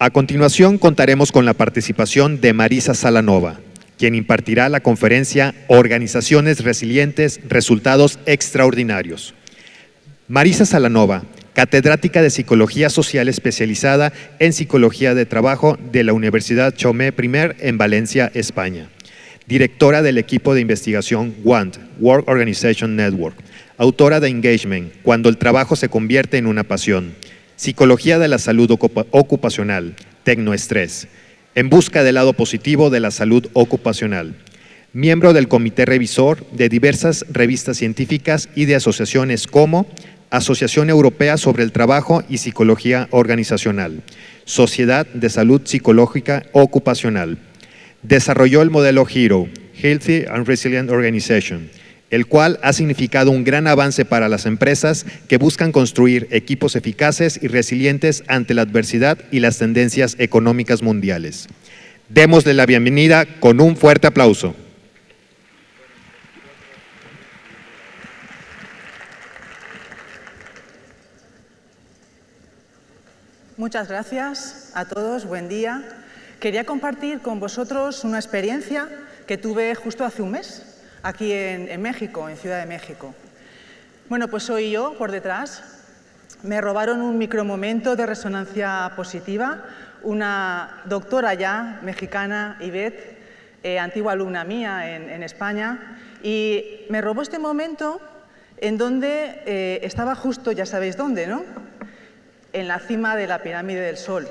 A continuación, contaremos con la participación de Marisa Salanova, quien impartirá la conferencia Organizaciones Resilientes, Resultados Extraordinarios. Marisa Salanova, catedrática de Psicología Social especializada en Psicología de Trabajo de la Universidad Jaume I en Valencia, España. Directora del equipo de investigación WONT, Work Organization Network. Autora de Engagement, Cuando el trabajo se convierte en una pasión. Psicología de la salud ocupacional, Tecnoestrés. En busca del lado positivo de la salud ocupacional. Miembro del comité revisor de diversas revistas científicas y de asociaciones como Asociación Europea sobre el Trabajo y Psicología Organizacional, Sociedad de Salud Psicológica Ocupacional. Desarrolló el modelo HERO, Healthy and Resilient Organization, el cual ha significado un gran avance para las empresas que buscan construir equipos eficaces y resilientes ante la adversidad y las tendencias económicas mundiales. Démosle la bienvenida con un fuerte aplauso. Muchas gracias a todos, buen día. Quería compartir con vosotros una experiencia que tuve justo hace un mes, aquí en México, en Ciudad de México. Bueno, pues soy yo por detrás. Me robaron un micromomento de resonancia positiva, una doctora ya mexicana, Ivette, antigua alumna mía en España, y me robó este momento en donde estaba justo, ya sabéis dónde, ¿no? En la cima de la pirámide del Sol,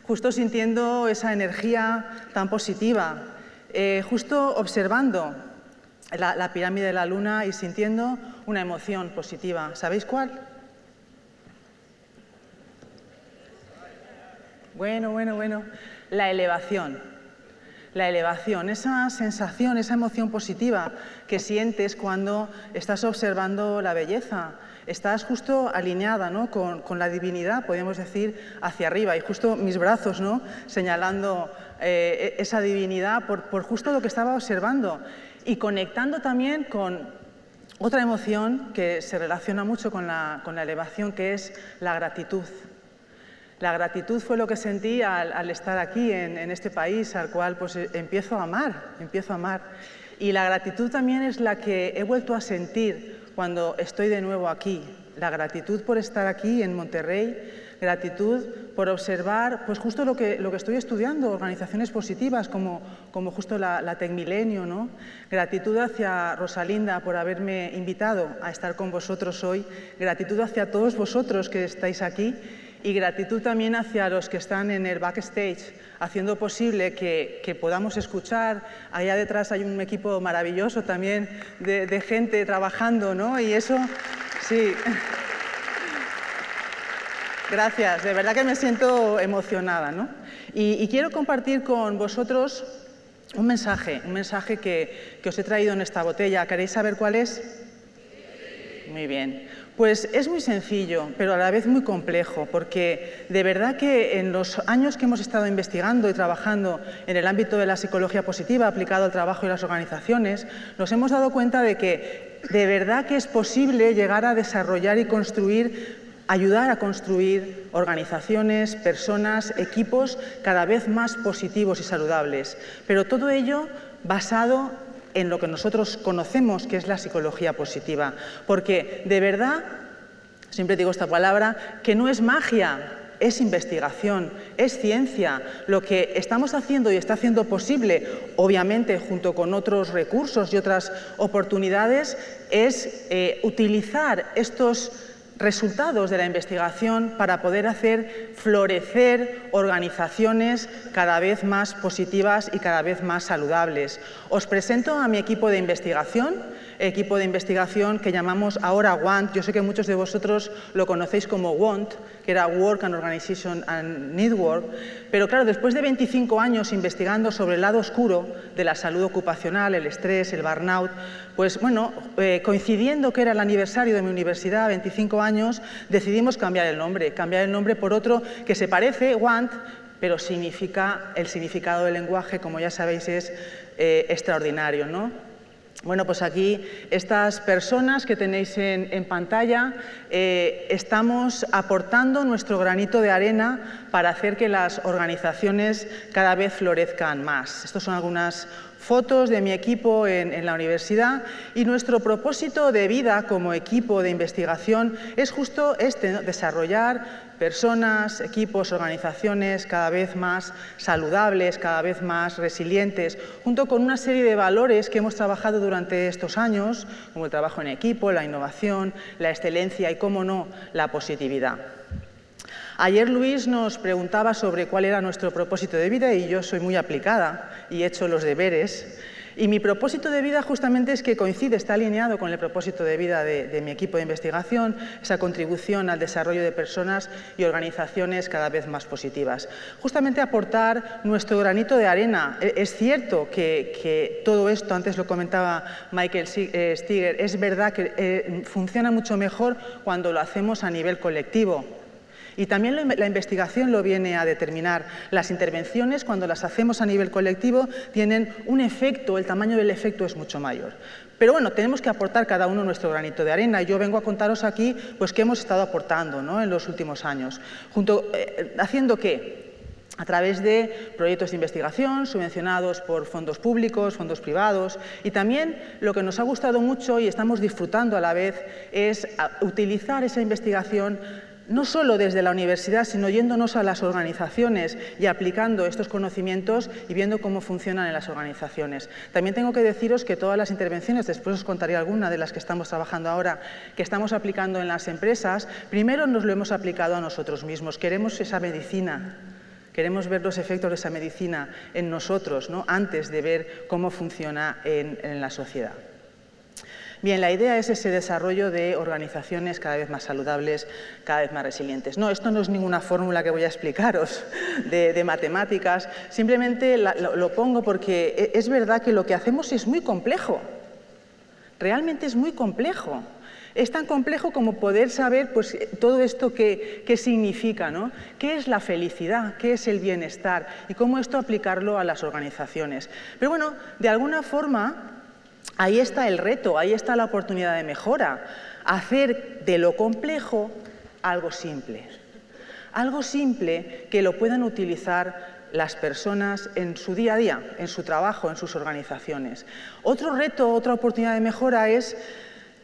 justo sintiendo esa energía tan positiva, justo observando la pirámide de la Luna y sintiendo una emoción positiva. ¿Sabéis cuál? Bueno, la elevación. La elevación, esa sensación, esa emoción positiva que sientes cuando estás observando la belleza. Estás justo alineada, ¿no?, con la divinidad, podríamos decir, hacia arriba. Y justo mis brazos, ¿no?, señalando esa divinidad por justo lo que estaba observando. Y conectando también con otra emoción que se relaciona mucho con la elevación, que es la gratitud. La gratitud fue lo que sentí al estar aquí, en este país, al cual pues empiezo a amar. Y la gratitud también es la que he vuelto a sentir cuando estoy de nuevo aquí. La gratitud por estar aquí en Monterrey, gratitud por observar pues justo lo que estoy estudiando, organizaciones positivas como justo la Tecmilenio, ¿no? Gratitud hacia Rosalinda por haberme invitado a estar con vosotros hoy, gratitud hacia todos vosotros que estáis aquí. Y gratitud también hacia los que están en el backstage, haciendo posible que podamos escuchar. Allá detrás hay un equipo maravilloso también de gente trabajando, ¿no? Y eso, sí. Gracias, de verdad que me siento emocionada, ¿no? Y quiero compartir con vosotros un mensaje que os he traído en esta botella. ¿Queréis saber cuál es? Muy bien. Pues es muy sencillo, pero a la vez muy complejo, porque de verdad que en los años que hemos estado investigando y trabajando en el ámbito de la psicología positiva aplicado al trabajo y las organizaciones, nos hemos dado cuenta de que de verdad que es posible llegar a desarrollar y ayudar a construir organizaciones, personas, equipos cada vez más positivos y saludables. Pero todo ello basado en lo que nosotros conocemos, que es la psicología positiva. Porque, de verdad, siempre digo esta palabra, que no es magia, es investigación, es ciencia. Lo que estamos haciendo y está haciendo posible, obviamente junto con otros recursos y otras oportunidades, es utilizar estos resultados de la investigación para poder hacer florecer organizaciones cada vez más positivas y cada vez más saludables. Os presento a mi equipo de investigación que llamamos ahora WONT. Yo sé que muchos de vosotros lo conocéis como WONT, que era Work and Organization and Network, pero claro, después de 25 años investigando sobre el lado oscuro de la salud ocupacional, el estrés, el burnout, pues bueno, coincidiendo que era el aniversario de mi universidad, 25 años, decidimos cambiar el nombre por otro que se parece, WONT, pero el significado del lenguaje, como ya sabéis, es extraordinario, ¿no? Bueno, pues aquí estas personas que tenéis en pantalla estamos aportando nuestro granito de arena para hacer que las organizaciones cada vez florezcan más. Estas son algunas fotos de mi equipo en la universidad y nuestro propósito de vida como equipo de investigación es justo este, ¿no? Desarrollar personas, equipos, organizaciones cada vez más saludables, cada vez más resilientes, junto con una serie de valores que hemos trabajado durante estos años, como el trabajo en equipo, la innovación, la excelencia y, cómo no, la positividad. Ayer Luis nos preguntaba sobre cuál era nuestro propósito de vida y yo soy muy aplicada y he hecho los deberes. Y mi propósito de vida justamente es que coincide, está alineado con el propósito de vida de mi equipo de investigación, esa contribución al desarrollo de personas y organizaciones cada vez más positivas. Justamente aportar nuestro granito de arena. Es cierto que todo esto, antes lo comentaba Michael Steger, es verdad que funciona mucho mejor cuando lo hacemos a nivel colectivo. Y también la investigación lo viene a determinar. Las intervenciones, cuando las hacemos a nivel colectivo, tienen un efecto, el tamaño del efecto es mucho mayor. Pero bueno, tenemos que aportar cada uno nuestro granito de arena. Y yo vengo a contaros aquí pues, qué hemos estado aportando, ¿no? En los últimos años. ¿Haciendo qué? A través de proyectos de investigación subvencionados por fondos públicos, fondos privados, y también lo que nos ha gustado mucho y estamos disfrutando a la vez es utilizar esa investigación no solo desde la universidad, sino yéndonos a las organizaciones y aplicando estos conocimientos y viendo cómo funcionan en las organizaciones. También tengo que deciros que todas las intervenciones, después os contaré alguna de las que estamos trabajando ahora, que estamos aplicando en las empresas, primero nos lo hemos aplicado a nosotros mismos. Queremos esa medicina. Queremos ver los efectos de esa medicina en nosotros, ¿no? Antes de ver cómo funciona en la sociedad. Bien, la idea es ese desarrollo de organizaciones cada vez más saludables, cada vez más resilientes. No, esto no es ninguna fórmula que voy a explicaros de matemáticas, simplemente lo pongo porque es verdad que lo que hacemos es muy complejo, realmente es muy complejo. Es tan complejo como poder saber pues, todo esto qué significa, ¿no? ¿Qué es la felicidad? ¿Qué es el bienestar? Y cómo esto aplicarlo a las organizaciones. Pero bueno, de alguna forma, ahí está el reto, ahí está la oportunidad de mejora. Hacer de lo complejo algo simple. Algo simple que lo puedan utilizar las personas en su día a día, en su trabajo, en sus organizaciones. Otro reto, otra oportunidad de mejora es,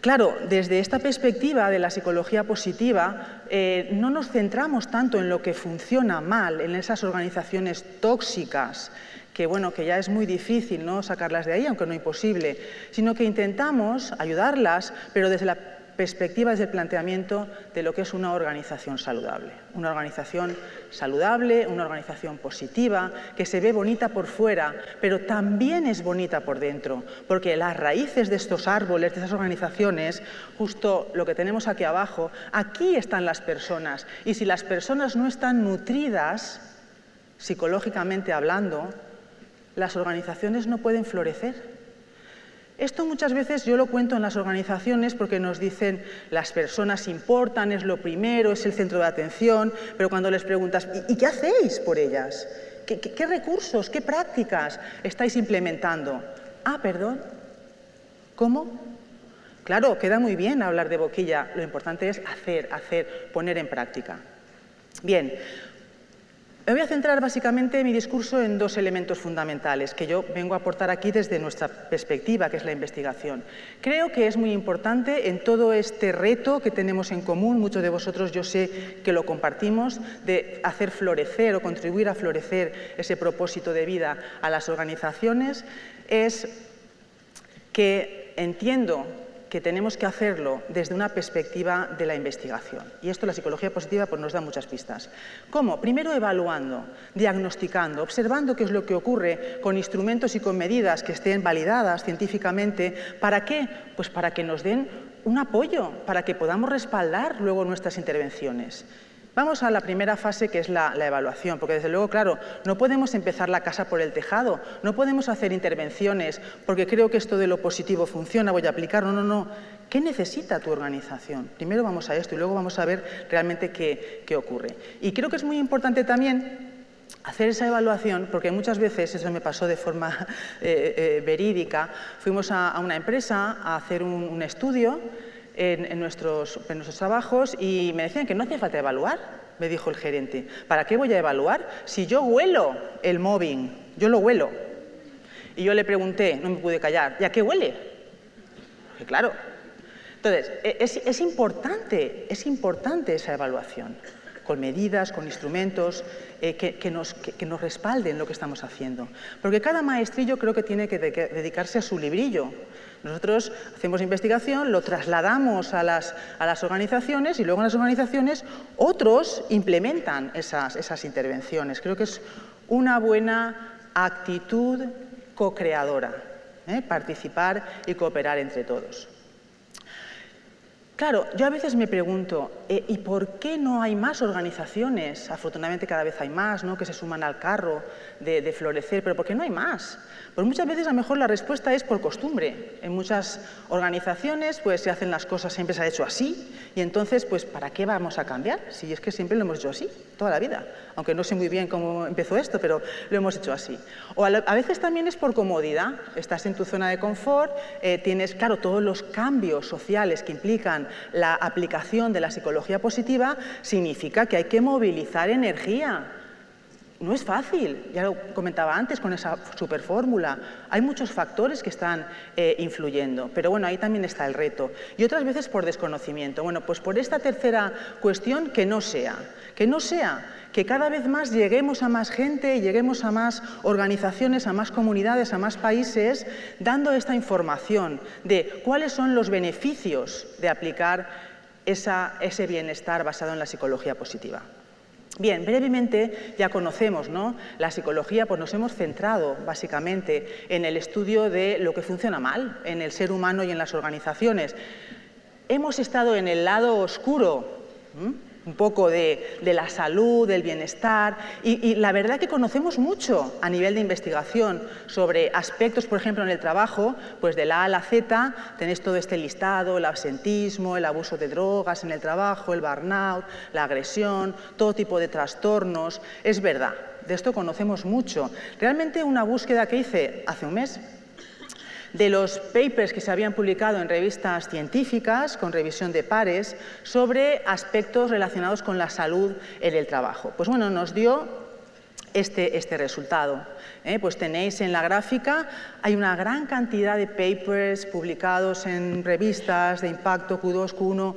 claro, desde esta perspectiva de la psicología positiva, no nos centramos tanto en lo que funciona mal, en esas organizaciones tóxicas, que bueno, que ya es muy difícil, ¿no?, sacarlas de ahí, aunque no imposible, sino que intentamos ayudarlas, pero desde la perspectiva, desde el planteamiento de lo que es una organización saludable. Una organización saludable, una organización positiva, que se ve bonita por fuera, pero también es bonita por dentro, porque las raíces de estos árboles, de esas organizaciones, justo lo que tenemos aquí abajo, aquí están las personas, y si las personas no están nutridas, psicológicamente hablando, las organizaciones no pueden florecer. Esto muchas veces yo lo cuento en las organizaciones porque nos dicen las personas importan, es lo primero, es el centro de atención, pero cuando les preguntas ¿y qué hacéis por ellas? ¿Qué recursos, qué prácticas estáis implementando? Ah, perdón, ¿cómo? Claro, queda muy bien hablar de boquilla, lo importante es hacer, poner en práctica. Bien. Me voy a centrar básicamente mi discurso en dos elementos fundamentales que yo vengo a aportar aquí desde nuestra perspectiva, que es la investigación. Creo que es muy importante en todo este reto que tenemos en común, muchos de vosotros yo sé que lo compartimos, de hacer florecer o contribuir a florecer ese propósito de vida a las organizaciones, es que entiendo que tenemos que hacerlo desde una perspectiva de la investigación. Y esto la psicología positiva pues, nos da muchas pistas. ¿Cómo? Primero evaluando, diagnosticando, observando qué es lo que ocurre con instrumentos y con medidas que estén validadas científicamente. ¿Para qué? Pues para que nos den un apoyo, para que podamos respaldar luego nuestras intervenciones. Vamos a la primera fase, que es la evaluación, porque desde luego, claro, no podemos empezar la casa por el tejado, no podemos hacer intervenciones porque creo que esto de lo positivo funciona, voy a aplicarlo, no. ¿Qué necesita tu organización? Primero vamos a esto y luego vamos a ver realmente qué ocurre. Y creo que es muy importante también hacer esa evaluación, porque muchas veces, eso me pasó de forma verídica, fuimos a una empresa a hacer un estudio en nuestros trabajos y me decían que no hacía falta evaluar, me dijo el gerente. ¿Para qué voy a evaluar? Si yo huelo el mobbing, yo lo huelo. Y yo le pregunté, no me pude callar, ¿y a qué huele? Porque claro. Entonces, es importante esa evaluación, con medidas, con instrumentos que nos respalden lo que estamos haciendo. Porque cada maestrillo creo que tiene que dedicarse a su librillo. Nosotros hacemos investigación, lo trasladamos a las organizaciones y luego en las organizaciones otros implementan esas intervenciones. Creo que es una buena actitud co-creadora, participar y cooperar entre todos. Claro, yo a veces me pregunto, ¿y por qué no hay más organizaciones? Afortunadamente cada vez hay más, ¿no?, que se suman al carro de florecer, pero ¿por qué no hay más? Pues muchas veces a lo mejor la respuesta es por costumbre. En muchas organizaciones pues se hacen las cosas, siempre se ha hecho así, y entonces pues ¿para qué vamos a cambiar? Si es que siempre lo hemos hecho así, toda la vida. Aunque no sé muy bien cómo empezó esto, pero lo hemos hecho así. O a veces también es por comodidad. Estás en tu zona de confort, tienes, claro, todos los cambios sociales que implican la aplicación de la psicología positiva, significa que hay que movilizar energía. No es fácil, ya lo comentaba antes con esa superfórmula. Hay muchos factores que están influyendo, pero bueno, ahí también está el reto. Y otras veces por desconocimiento. Bueno, pues por esta tercera cuestión, que no sea, que cada vez más lleguemos a más gente, lleguemos a más organizaciones, a más comunidades, a más países, dando esta información de cuáles son los beneficios de aplicar ese bienestar basado en la psicología positiva. Bien, brevemente ya conocemos, ¿no?, la psicología, pues nos hemos centrado básicamente en el estudio de lo que funciona mal en el ser humano y en las organizaciones. Hemos estado en el lado oscuro, un poco de la salud, del bienestar, y la verdad que conocemos mucho a nivel de investigación sobre aspectos, por ejemplo, en el trabajo, pues de la A a la Z tenéis todo este listado, el absentismo, el abuso de drogas en el trabajo, el burnout, la agresión, todo tipo de trastornos. Es verdad, de esto conocemos mucho. Realmente una búsqueda que hice hace un mes, de los papers que se habían publicado en revistas científicas, con revisión de pares, sobre aspectos relacionados con la salud en el trabajo. Pues bueno, nos dio este resultado. Pues tenéis en la gráfica, hay una gran cantidad de papers publicados en revistas de impacto Q2, Q1,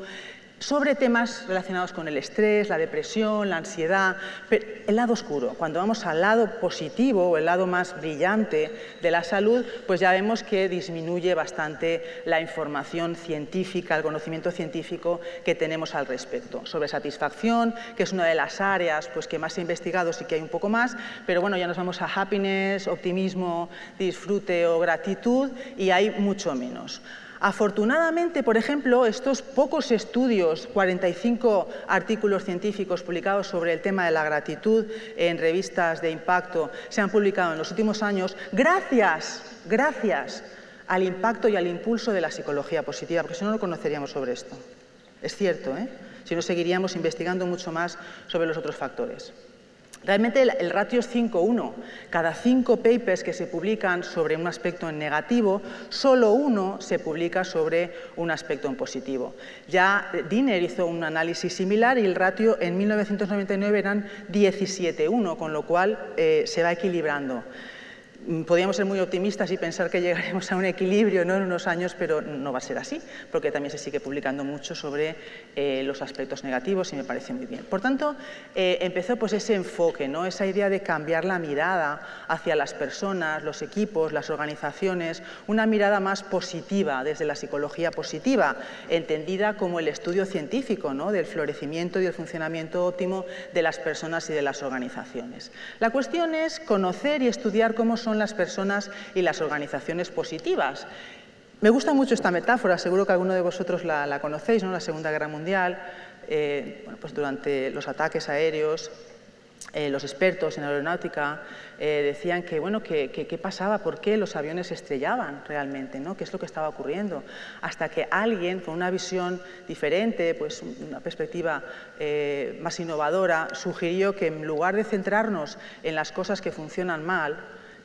sobre temas relacionados con el estrés, la depresión, la ansiedad, pero el lado oscuro. Cuando vamos al lado positivo o el lado más brillante de la salud, pues ya vemos que disminuye bastante la información científica, el conocimiento científico que tenemos al respecto. Sobre satisfacción, que es una de las áreas pues, que más he investigado, sí que hay un poco más, pero bueno, ya nos vamos a happiness, optimismo, disfrute o gratitud, y hay mucho menos. Afortunadamente, por ejemplo, estos pocos estudios, 45 artículos científicos publicados sobre el tema de la gratitud en revistas de impacto, se han publicado en los últimos años gracias al impacto y al impulso de la psicología positiva, porque si no, no conoceríamos sobre esto. Es cierto, ¿eh? Si no, seguiríamos investigando mucho más sobre los otros factores. Realmente el ratio es 5:1. Cada 5 papers que se publican sobre un aspecto en negativo, solo uno se publica sobre un aspecto en positivo. Ya Diner hizo un análisis similar y el ratio en 1999 eran 17:1, con lo cual se va equilibrando. Podríamos ser muy optimistas y pensar que llegaremos a un equilibrio, ¿no?, en unos años, pero no va a ser así, porque también se sigue publicando mucho sobre los aspectos negativos y me parece muy bien. Por tanto, empezó pues ese enfoque, ¿no?, esa idea de cambiar la mirada hacia las personas, los equipos, las organizaciones, una mirada más positiva desde la psicología positiva, entendida como el estudio científico, ¿no?, del florecimiento y del funcionamiento óptimo de las personas y de las organizaciones. La cuestión es conocer y estudiar cómo son las personas y las organizaciones positivas. Me gusta mucho esta metáfora, seguro que alguno de vosotros la conocéis, ¿no? La Segunda Guerra Mundial, bueno, pues durante los ataques aéreos, los expertos en aeronáutica decían que, bueno, qué pasaba, por qué los aviones se estrellaban realmente, ¿no? ¿Qué es lo que estaba ocurriendo? Hasta que alguien con una visión diferente, pues una perspectiva más innovadora, sugirió que en lugar de centrarnos en las cosas que funcionan mal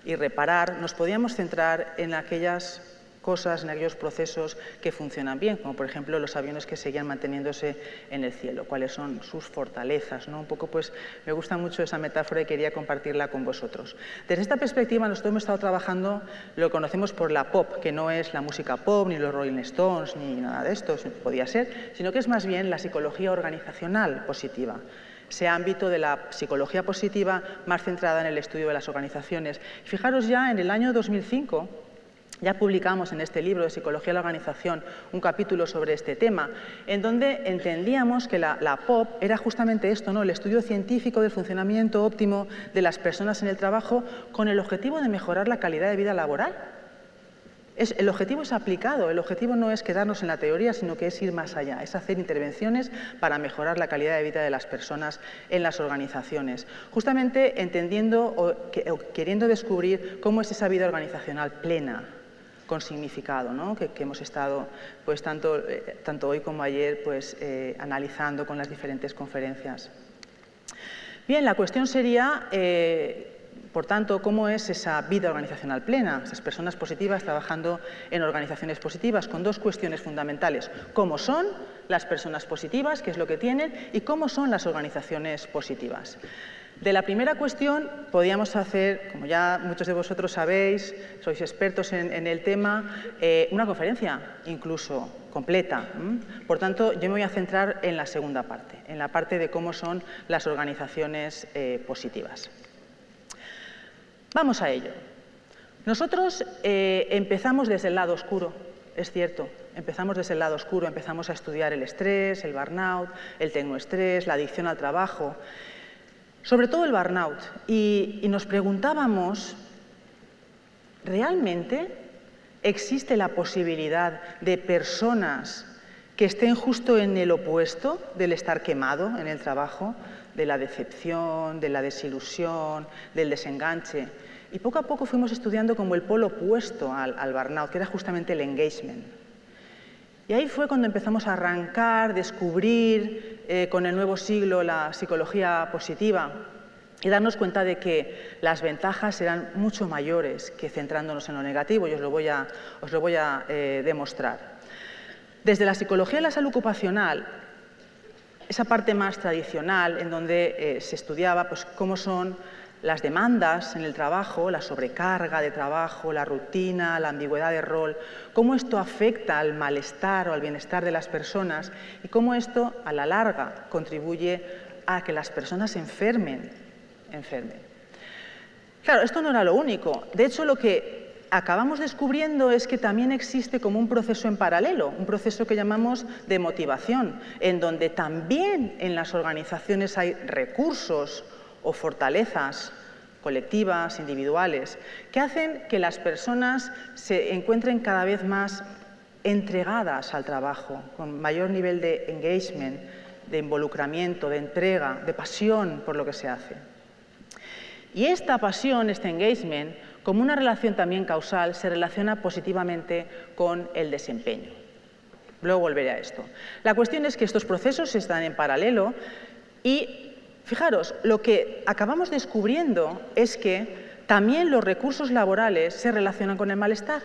y reparar, nos podíamos centrar en aquellas cosas, en aquellos procesos que funcionan bien, como por ejemplo los aviones que seguían manteniéndose en el cielo, cuáles son sus fortalezas, ¿no? Un poco, pues, me gusta mucho esa metáfora y quería compartirla con vosotros. Desde esta perspectiva, nosotros hemos estado trabajando lo que conocemos por la pop, que no es la música pop, ni los Rolling Stones, ni nada de esto, podía ser, sino que es más bien la psicología organizacional positiva. Ese ámbito de la psicología positiva más centrada en el estudio de las organizaciones. Fijaros, ya en el año 2005, ya publicamos en este libro de Psicología de la Organización un capítulo sobre este tema, en donde entendíamos que la POP era justamente esto, ¿no? El estudio científico del funcionamiento óptimo de las personas en el trabajo con el objetivo de mejorar la calidad de vida laboral. El objetivo es aplicado, el objetivo no es quedarnos en la teoría, sino que es ir más allá, es hacer intervenciones para mejorar la calidad de vida de las personas en las organizaciones. Justamente entendiendo o queriendo descubrir cómo es esa vida organizacional plena, con significado, ¿no? que hemos estado, pues, tanto hoy como ayer, pues, analizando con las diferentes conferencias. Bien, la cuestión sería, por tanto, ¿cómo es esa vida organizacional plena? Esas personas positivas trabajando en organizaciones positivas, con dos cuestiones fundamentales. ¿Cómo son las personas positivas? ¿Qué es lo que tienen? ¿Y cómo son las organizaciones positivas? De la primera cuestión podíamos hacer, como ya muchos de vosotros sabéis, sois expertos en el tema, una conferencia incluso completa. Por tanto, yo me voy a centrar en la segunda parte, en la parte de cómo son las organizaciones positivas. Vamos a ello. Nosotros empezamos desde el lado oscuro, es cierto. Empezamos desde el lado oscuro, empezamos a estudiar el estrés, el burnout, el tecnoestrés, la adicción al trabajo, sobre todo el burnout, y nos preguntábamos, ¿realmente existe la posibilidad de personas que estén justo en el opuesto del estar quemado en el trabajo, de la decepción, de la desilusión, del desenganche? Y poco a poco fuimos estudiando como el polo opuesto al burnout, que era justamente el engagement. Y ahí fue cuando empezamos a arrancar, descubrir con el nuevo siglo la psicología positiva y darnos cuenta de que las ventajas eran mucho mayores que centrándonos en lo negativo, y os lo voy a demostrar. Desde la psicología de la salud ocupacional, esa parte más tradicional en donde se estudiaba, pues, cómo son las demandas en el trabajo, la sobrecarga de trabajo, la rutina, la ambigüedad de rol, cómo esto afecta al malestar o al bienestar de las personas y cómo esto, a la larga, contribuye a que las personas enfermen. Claro, esto no era lo único. De hecho, lo que acabamos descubriendo es que también existe como un proceso en paralelo, un proceso que llamamos de motivación, en donde también en las organizaciones hay recursos o fortalezas colectivas, individuales, que hacen que las personas se encuentren cada vez más entregadas al trabajo, con mayor nivel de engagement, de involucramiento, de entrega, de pasión por lo que se hace. Y esta pasión, este engagement, como una relación también causal, se relaciona positivamente con el desempeño. Luego volveré a esto. La cuestión es que estos procesos están en paralelo y, fijaros, lo que acabamos descubriendo es que también los recursos laborales se relacionan con el malestar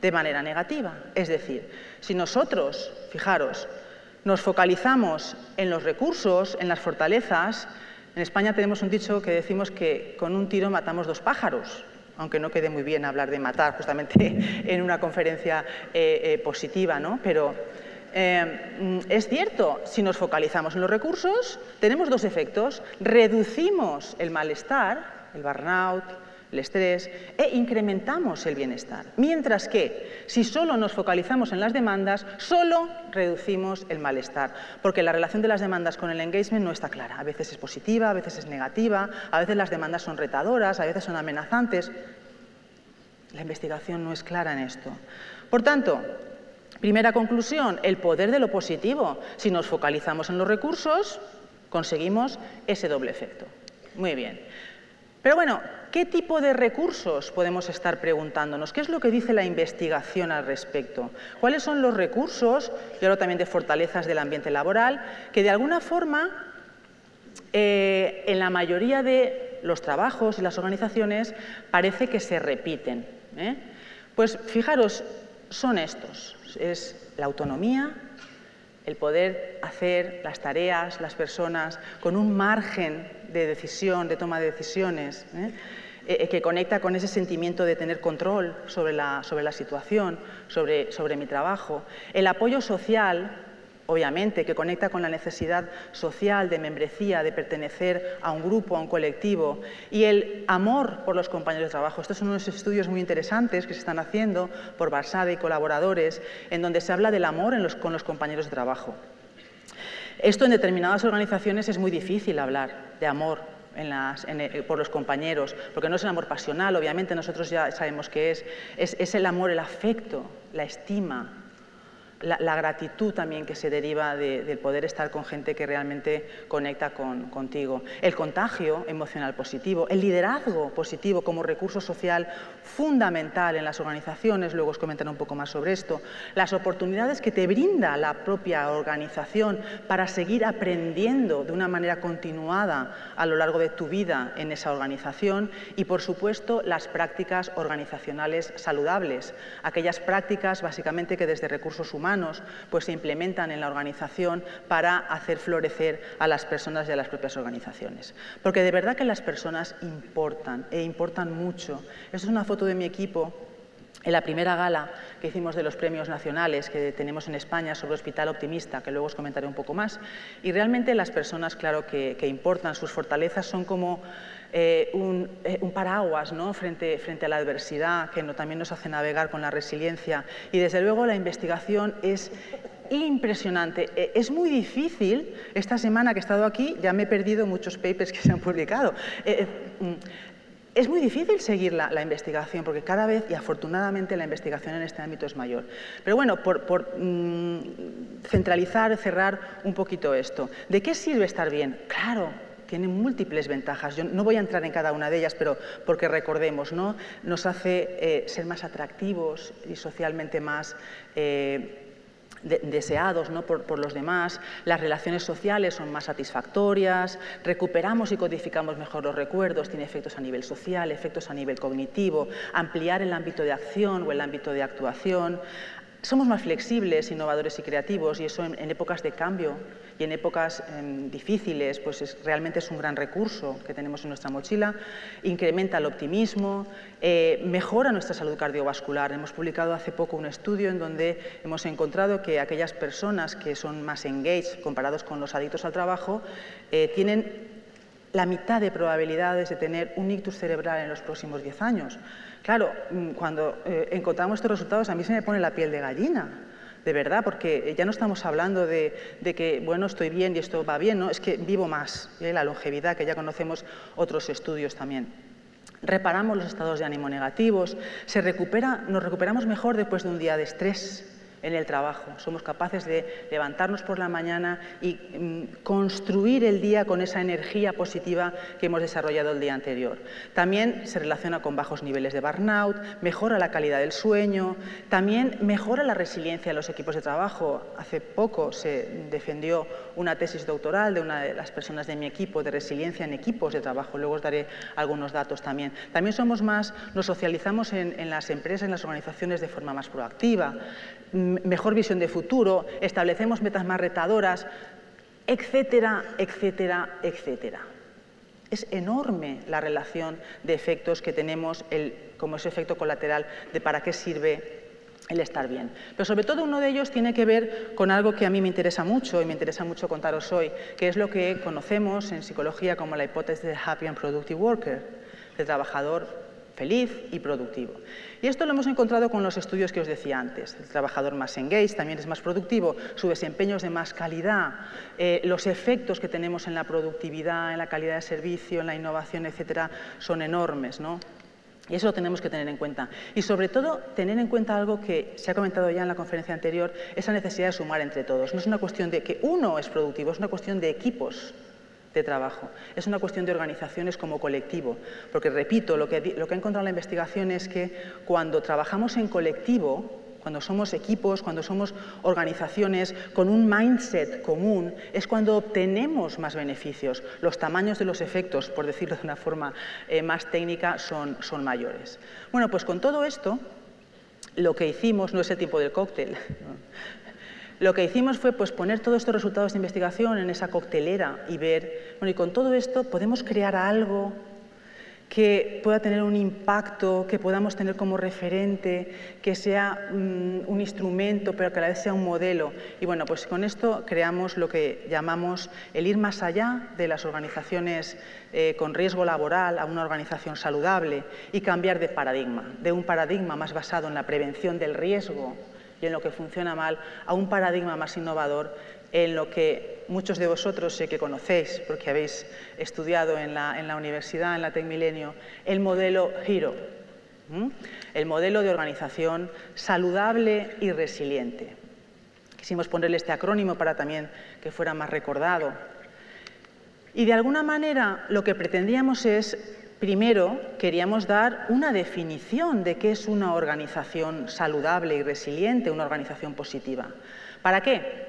de manera negativa. Es decir, si nosotros, fijaros, nos focalizamos en los recursos, en las fortalezas, en España tenemos un dicho que decimos que con un tiro matamos dos pájaros, aunque no quede muy bien hablar de matar justamente en una conferencia positiva, ¿no? Pero es cierto, si nos focalizamos en los recursos, tenemos dos efectos. Reducimos el malestar, el burnout, el estrés, e incrementamos el bienestar. Mientras que, si solo nos focalizamos en las demandas, solo reducimos el malestar, porque la relación de las demandas con el engagement no está clara. A veces es positiva, a veces es negativa, a veces las demandas son retadoras, a veces son amenazantes. La investigación no es clara en esto. Por tanto, primera conclusión, el poder de lo positivo. Si nos focalizamos en los recursos, conseguimos ese doble efecto. Muy bien. Pero bueno, ¿qué tipo de recursos podemos estar preguntándonos? ¿Qué es lo que dice la investigación al respecto? ¿Cuáles son los recursos, y ahora también de fortalezas del ambiente laboral, que de alguna forma en la mayoría de los trabajos y las organizaciones parece que se repiten? Pues fijaros, son estos. Es la autonomía, el poder hacer las tareas, las personas, con un margen de decisión, de toma de decisiones, que conecta con ese sentimiento de tener control sobre la situación, sobre mi trabajo. El apoyo social, obviamente, que conecta con la necesidad social de membresía, de pertenecer a un grupo, a un colectivo. Y el amor por los compañeros de trabajo. Estos son unos estudios muy interesantes que se están haciendo por Barsade y colaboradores, en donde se habla del amor con los compañeros de trabajo. Esto en determinadas organizaciones es muy difícil hablar de amor por los compañeros, porque no es el amor pasional, obviamente nosotros ya sabemos que es el amor, el afecto, la estima, la gratitud también que se deriva del poder estar con gente que realmente conecta contigo. El contagio emocional positivo, el liderazgo positivo como recurso social fundamental en las organizaciones, luego os comentaré un poco más sobre esto, las oportunidades que te brinda la propia organización para seguir aprendiendo de una manera continuada a lo largo de tu vida en esa organización y, por supuesto, las prácticas organizacionales saludables, aquellas prácticas básicamente que desde recursos humanos pues se implementan en la organización para hacer florecer a las personas y a las propias organizaciones. Porque de verdad que las personas importan, e importan mucho. Esta es una foto de mi equipo en la primera gala que hicimos de los premios nacionales que tenemos en España sobre Hospital Optimista, que luego os comentaré un poco más. Y realmente las personas, claro, que importan, sus fortalezas son como un paraguas, ¿no?, frente a la adversidad, que también nos hace navegar con la resiliencia. Y desde luego la investigación es impresionante. Es muy difícil, esta semana que he estado aquí ya me he perdido muchos papers que se han publicado. Es muy difícil seguir la investigación porque cada vez, y afortunadamente, la investigación en este ámbito es mayor. Pero bueno, por centralizar, cerrar un poquito esto. ¿De qué sirve estar bien? Claro, tiene múltiples ventajas. Yo no voy a entrar en cada una de ellas, pero porque recordemos, ¿no?, nos hace ser más atractivos y socialmente más deseados, ¿no?, por los demás, las relaciones sociales son más satisfactorias, recuperamos y codificamos mejor los recuerdos, tiene efectos a nivel social, efectos a nivel cognitivo, ampliar el ámbito de acción o el ámbito de actuación. Somos más flexibles, innovadores y creativos, y eso en épocas de cambio y en épocas difíciles, pues realmente es un gran recurso que tenemos en nuestra mochila. Incrementa el optimismo, mejora nuestra salud cardiovascular. Hemos publicado hace poco un estudio en donde hemos encontrado que aquellas personas que son más engaged comparados con los adictos al trabajo tienen la mitad de probabilidades de tener un ictus cerebral en los próximos 10 años. Claro, cuando encontramos estos resultados a mí se me pone la piel de gallina, de verdad, porque ya no estamos hablando de que, bueno, estoy bien y esto va bien, ¿no? Es que vivo más, la longevidad, que ya conocemos otros estudios también. Reparamos los estados de ánimo negativos, nos recuperamos mejor después de un día de estrés en el trabajo. Somos capaces de levantarnos por la mañana y construir el día con esa energía positiva que hemos desarrollado el día anterior. También se relaciona con bajos niveles de burnout, mejora la calidad del sueño, también mejora la resiliencia de los equipos de trabajo. Hace poco se defendió una tesis doctoral de una de las personas de mi equipo de resiliencia en equipos de trabajo. Luego os daré algunos datos también. También nos socializamos en las empresas, en las organizaciones de forma más proactiva, mejor visión de futuro, establecemos metas más retadoras, etcétera, etcétera, etcétera. Es enorme la relación de efectos que tenemos como ese efecto colateral de para qué sirve el estar bien. Pero sobre todo uno de ellos tiene que ver con algo que a mí me interesa mucho y me interesa mucho contaros hoy, que es lo que conocemos en psicología como la hipótesis de Happy and Productive Worker, del trabajador feliz y productivo. Y esto lo hemos encontrado con los estudios que os decía antes. El trabajador más engaged también es más productivo, su desempeño es de más calidad, los efectos que tenemos en la productividad, en la calidad de servicio, en la innovación, etcétera, son enormes, ¿no? Y eso lo tenemos que tener en cuenta. Y sobre todo, tener en cuenta algo que se ha comentado ya en la conferencia anterior, esa necesidad de sumar entre todos. No es una cuestión de que uno es productivo, es una cuestión de equipos de trabajo. Es una cuestión de organizaciones como colectivo, porque, repito, lo que ha encontrado la investigación es que cuando trabajamos en colectivo, cuando somos equipos, cuando somos organizaciones con un mindset común, es cuando obtenemos más beneficios. Los tamaños de los efectos, por decirlo de una forma más técnica, son mayores. Bueno, pues con todo esto, lo que hicimos, no es el tiempo del cóctel, lo que hicimos fue pues, poner todos estos resultados de investigación en esa coctelera y ver, bueno, y con todo esto podemos crear algo que pueda tener un impacto, que podamos tener como referente, que sea un instrumento, pero que a la vez sea un modelo. Y bueno, pues con esto creamos lo que llamamos el ir más allá de las organizaciones con riesgo laboral a una organización saludable y cambiar de paradigma, de un paradigma más basado en la prevención del riesgo y en lo que funciona mal, a un paradigma más innovador en lo que muchos de vosotros sé que conocéis, porque habéis estudiado en la universidad, en la TecMilenio, el modelo HERO, el modelo de organización saludable y resiliente. Quisimos ponerle este acrónimo para también que fuera más recordado. Y de alguna manera lo que pretendíamos es, primero, queríamos dar una definición de qué es una organización saludable y resiliente, una organización positiva. ¿Para qué?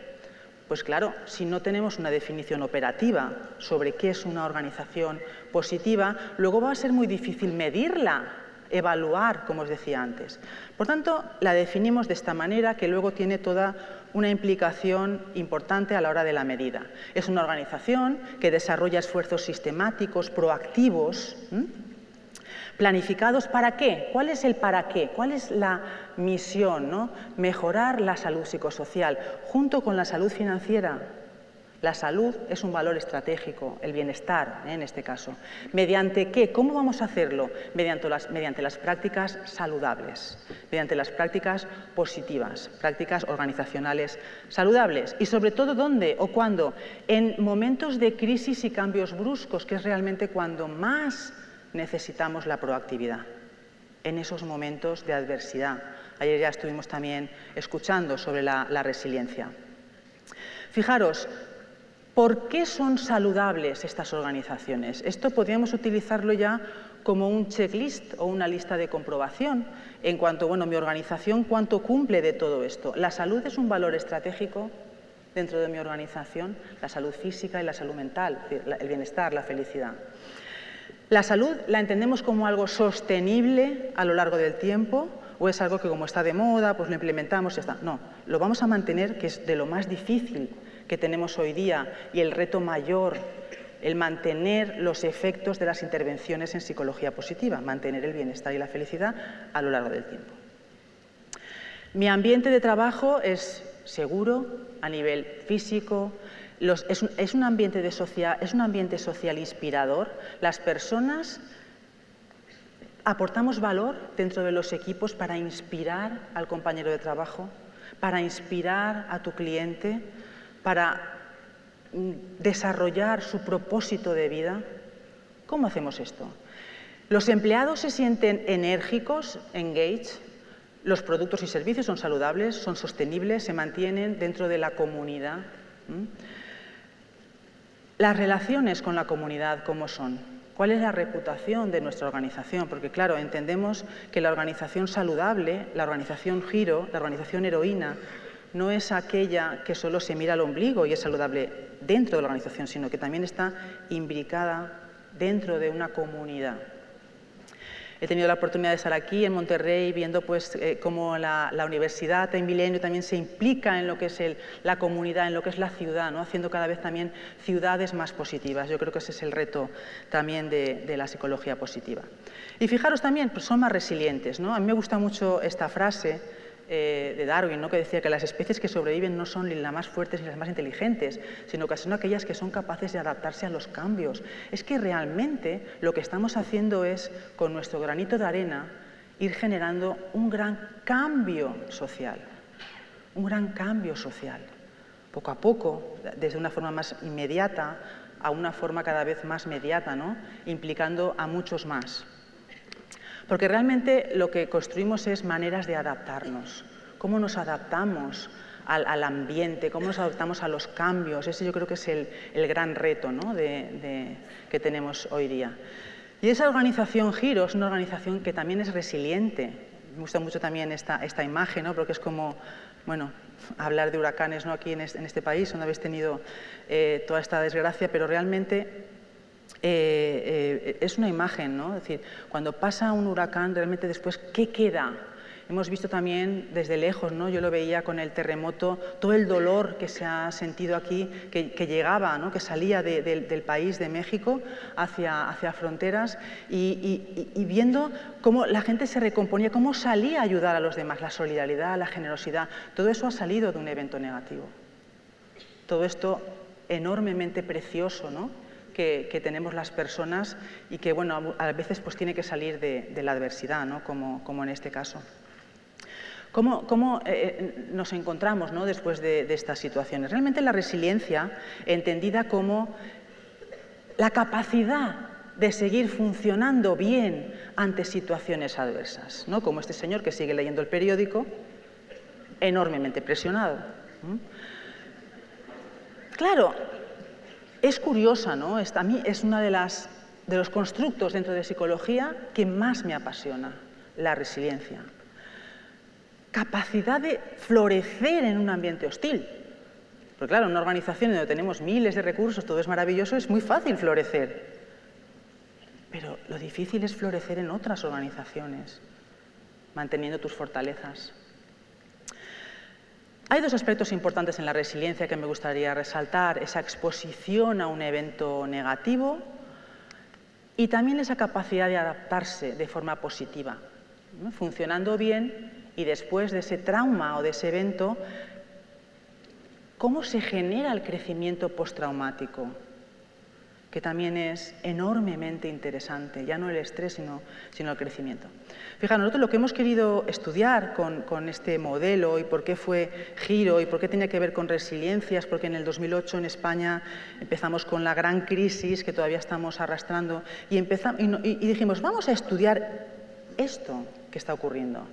Pues claro, si no tenemos una definición operativa sobre qué es una organización positiva, luego va a ser muy difícil medirla, evaluar, como os decía antes. Por tanto, la definimos de esta manera, que luego tiene toda una implicación importante a la hora de la medida. Es una organización que desarrolla esfuerzos sistemáticos, proactivos, planificados. ¿Para qué? ¿Cuál es el para qué? ¿Cuál es la misión, ¿no? Mejorar la salud psicosocial junto con la salud financiera. La salud es un valor estratégico, el bienestar, en este caso. ¿Mediante qué? ¿Cómo vamos a hacerlo? Mediante las prácticas saludables, mediante las prácticas positivas, prácticas organizacionales saludables. Y sobre todo, ¿dónde o cuándo? En momentos de crisis y cambios bruscos, que es realmente cuando más necesitamos la proactividad, en esos momentos de adversidad. Ayer ya estuvimos también escuchando sobre la resiliencia. Fijaros, ¿por qué son saludables estas organizaciones? Esto podríamos utilizarlo ya como un checklist o una lista de comprobación en cuanto, bueno, mi organización, ¿cuánto cumple de todo esto? ¿La salud es un valor estratégico dentro de mi organización? La salud física y la salud mental, el bienestar, la felicidad. ¿La salud la entendemos como algo sostenible a lo largo del tiempo o es algo que como está de moda, pues lo implementamos y ya está? No, lo vamos a mantener, que es de lo más difícil que tenemos hoy día y el reto mayor, el mantener los efectos de las intervenciones en psicología positiva, mantener el bienestar y la felicidad a lo largo del tiempo. Mi ambiente de trabajo es seguro a nivel físico. Es un ambiente social inspirador. Las personas aportamos valor dentro de los equipos para inspirar al compañero de trabajo, para inspirar a tu cliente, para desarrollar su propósito de vida. ¿Cómo hacemos esto? Los empleados se sienten enérgicos, engaged. Los productos y servicios son saludables, son sostenibles, se mantienen dentro de la comunidad. Las relaciones con la comunidad, ¿cómo son? ¿Cuál es la reputación de nuestra organización? Porque, claro, entendemos que la organización saludable, la organización HERO, la organización heroína, no es aquella que solo se mira al ombligo y es saludable dentro de la organización, sino que también está imbricada dentro de una comunidad. He tenido la oportunidad de estar aquí en Monterrey viendo pues, cómo la Universidad TecMilenio también se implica en lo que es la comunidad, en lo que es la ciudad, ¿no? Haciendo cada vez también ciudades más positivas. Yo creo que ese es el reto también de la psicología positiva. Y fijaros también, pues son más resilientes, ¿no? A mí me gusta mucho esta frase de Darwin, ¿no? Que decía que las especies que sobreviven no son ni las más fuertes ni las más inteligentes, sino que son aquellas que son capaces de adaptarse a los cambios. Es que realmente lo que estamos haciendo es, con nuestro granito de arena, ir generando un gran cambio social. Un gran cambio social. Poco a poco, desde una forma más inmediata a una forma cada vez más mediata, ¿no? Implicando a muchos más. Porque realmente lo que construimos es maneras de adaptarnos. ¿Cómo nos adaptamos al ambiente, cómo nos adaptamos a los cambios. Ese yo creo que es el gran reto, ¿no?, que tenemos hoy día. Y esa organización Giro es una organización que también es resiliente. Me gusta mucho también esta imagen, ¿no?, porque es como, bueno, hablar de huracanes, ¿no?, aquí en este país, donde habéis tenido toda esta desgracia, pero realmente es una imagen, ¿no? Es decir, cuando pasa un huracán, realmente después, ¿qué queda? Hemos visto también desde lejos, ¿no? Yo lo veía con el terremoto, todo el dolor que se ha sentido aquí, que llegaba, ¿no?, que salía del país, de México, hacia fronteras, y viendo cómo la gente se recomponía, cómo salía a ayudar a los demás, la solidaridad, la generosidad, todo eso ha salido de un evento negativo. Todo esto enormemente precioso, ¿no?, que tenemos las personas y que, bueno, a veces pues tiene que salir de la adversidad, ¿no?, como en este caso. ¿Cómo nos encontramos, ¿no?, después de estas situaciones? Realmente la resiliencia, entendida como la capacidad de seguir funcionando bien ante situaciones adversas, ¿no?, como este señor que sigue leyendo el periódico, enormemente presionado. Claro, es curiosa, ¿no? A mí es uno de los constructos dentro de psicología que más me apasiona, la resiliencia. Capacidad de florecer en un ambiente hostil. Porque claro, en una organización donde tenemos miles de recursos, todo es maravilloso, es muy fácil florecer. Pero lo difícil es florecer en otras organizaciones, manteniendo tus fortalezas. Hay dos aspectos importantes en la resiliencia que me gustaría resaltar: esa exposición a un evento negativo y también esa capacidad de adaptarse de forma positiva, ¿no?, funcionando bien, y después de ese trauma o de ese evento, cómo se genera el crecimiento postraumático, que también es enormemente interesante, ya no el estrés, sino el crecimiento. Fijaos, nosotros lo que hemos querido estudiar con este modelo, y por qué fue Giro, y por qué tenía que ver con resiliencias, porque en el 2008 en España empezamos con la gran crisis que todavía estamos arrastrando, y dijimos, vamos a estudiar esto que está ocurriendo.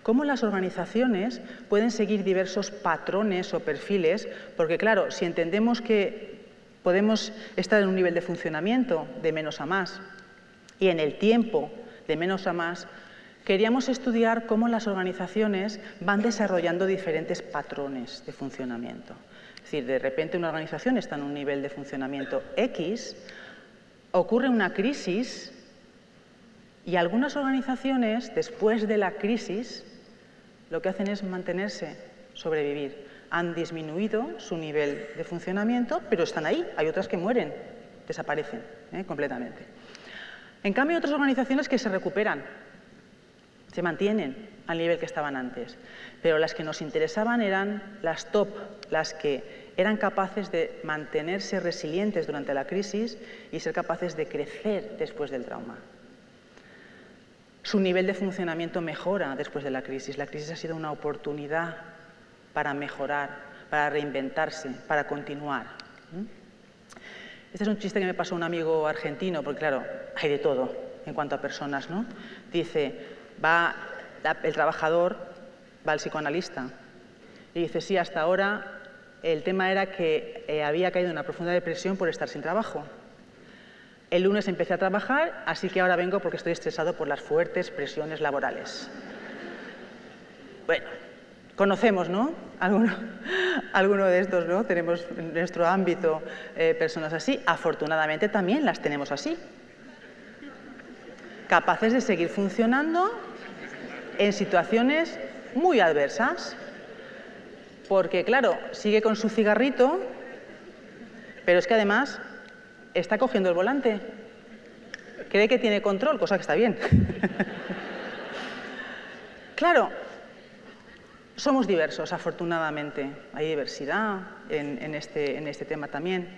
Cómo las organizaciones pueden seguir diversos patrones o perfiles, porque claro, si entendemos que podemos estar en un nivel de funcionamiento de menos a más y en el tiempo de menos a más, queríamos estudiar cómo las organizaciones van desarrollando diferentes patrones de funcionamiento. Es decir, de repente una organización está en un nivel de funcionamiento X, ocurre una crisis y algunas organizaciones, después de la crisis, lo que hacen es mantenerse, sobrevivir. Han disminuido su nivel de funcionamiento, pero están ahí. Hay otras que mueren, desaparecen completamente. En cambio, hay otras organizaciones que se recuperan, se mantienen al nivel que estaban antes. Pero las que nos interesaban eran las top, las que eran capaces de mantenerse resilientes durante la crisis y ser capaces de crecer después del trauma. Su nivel de funcionamiento mejora después de la crisis. La crisis ha sido una oportunidad para mejorar, para reinventarse, para continuar. Este es un chiste que me pasó un amigo argentino, porque claro, hay de todo en cuanto a personas, ¿no? Dice, el trabajador va al psicoanalista y dice, sí, hasta ahora el tema era que había caído en una profunda depresión por estar sin trabajo. El lunes empecé a trabajar, así que ahora vengo porque estoy estresado por las fuertes presiones laborales. Bueno, conocemos, ¿no?, alguno de estos, ¿no? Tenemos en nuestro ámbito personas así. Afortunadamente también las tenemos así. Capaces de seguir funcionando en situaciones muy adversas. Porque, claro, sigue con su cigarrito, pero es que además está cogiendo el volante. Cree que tiene control, cosa que está bien. Claro, somos diversos, afortunadamente. Hay diversidad en este tema también.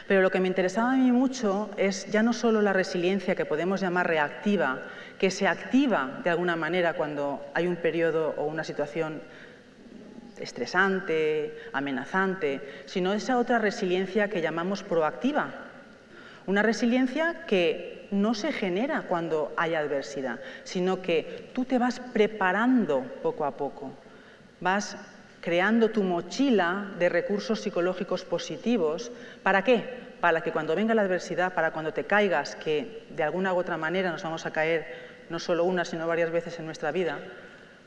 Pero lo que me interesaba a mí mucho es ya no solo la resiliencia, que podemos llamar reactiva, que se activa de alguna manera cuando hay un periodo o una situación estresante, amenazante, sino esa otra resiliencia que llamamos proactiva. Una resiliencia que no se genera cuando hay adversidad, sino que tú te vas preparando poco a poco, vas creando tu mochila de recursos psicológicos positivos. ¿Para qué? Para que cuando venga la adversidad, para cuando te caigas, que de alguna u otra manera nos vamos a caer no solo una, sino varias veces en nuestra vida,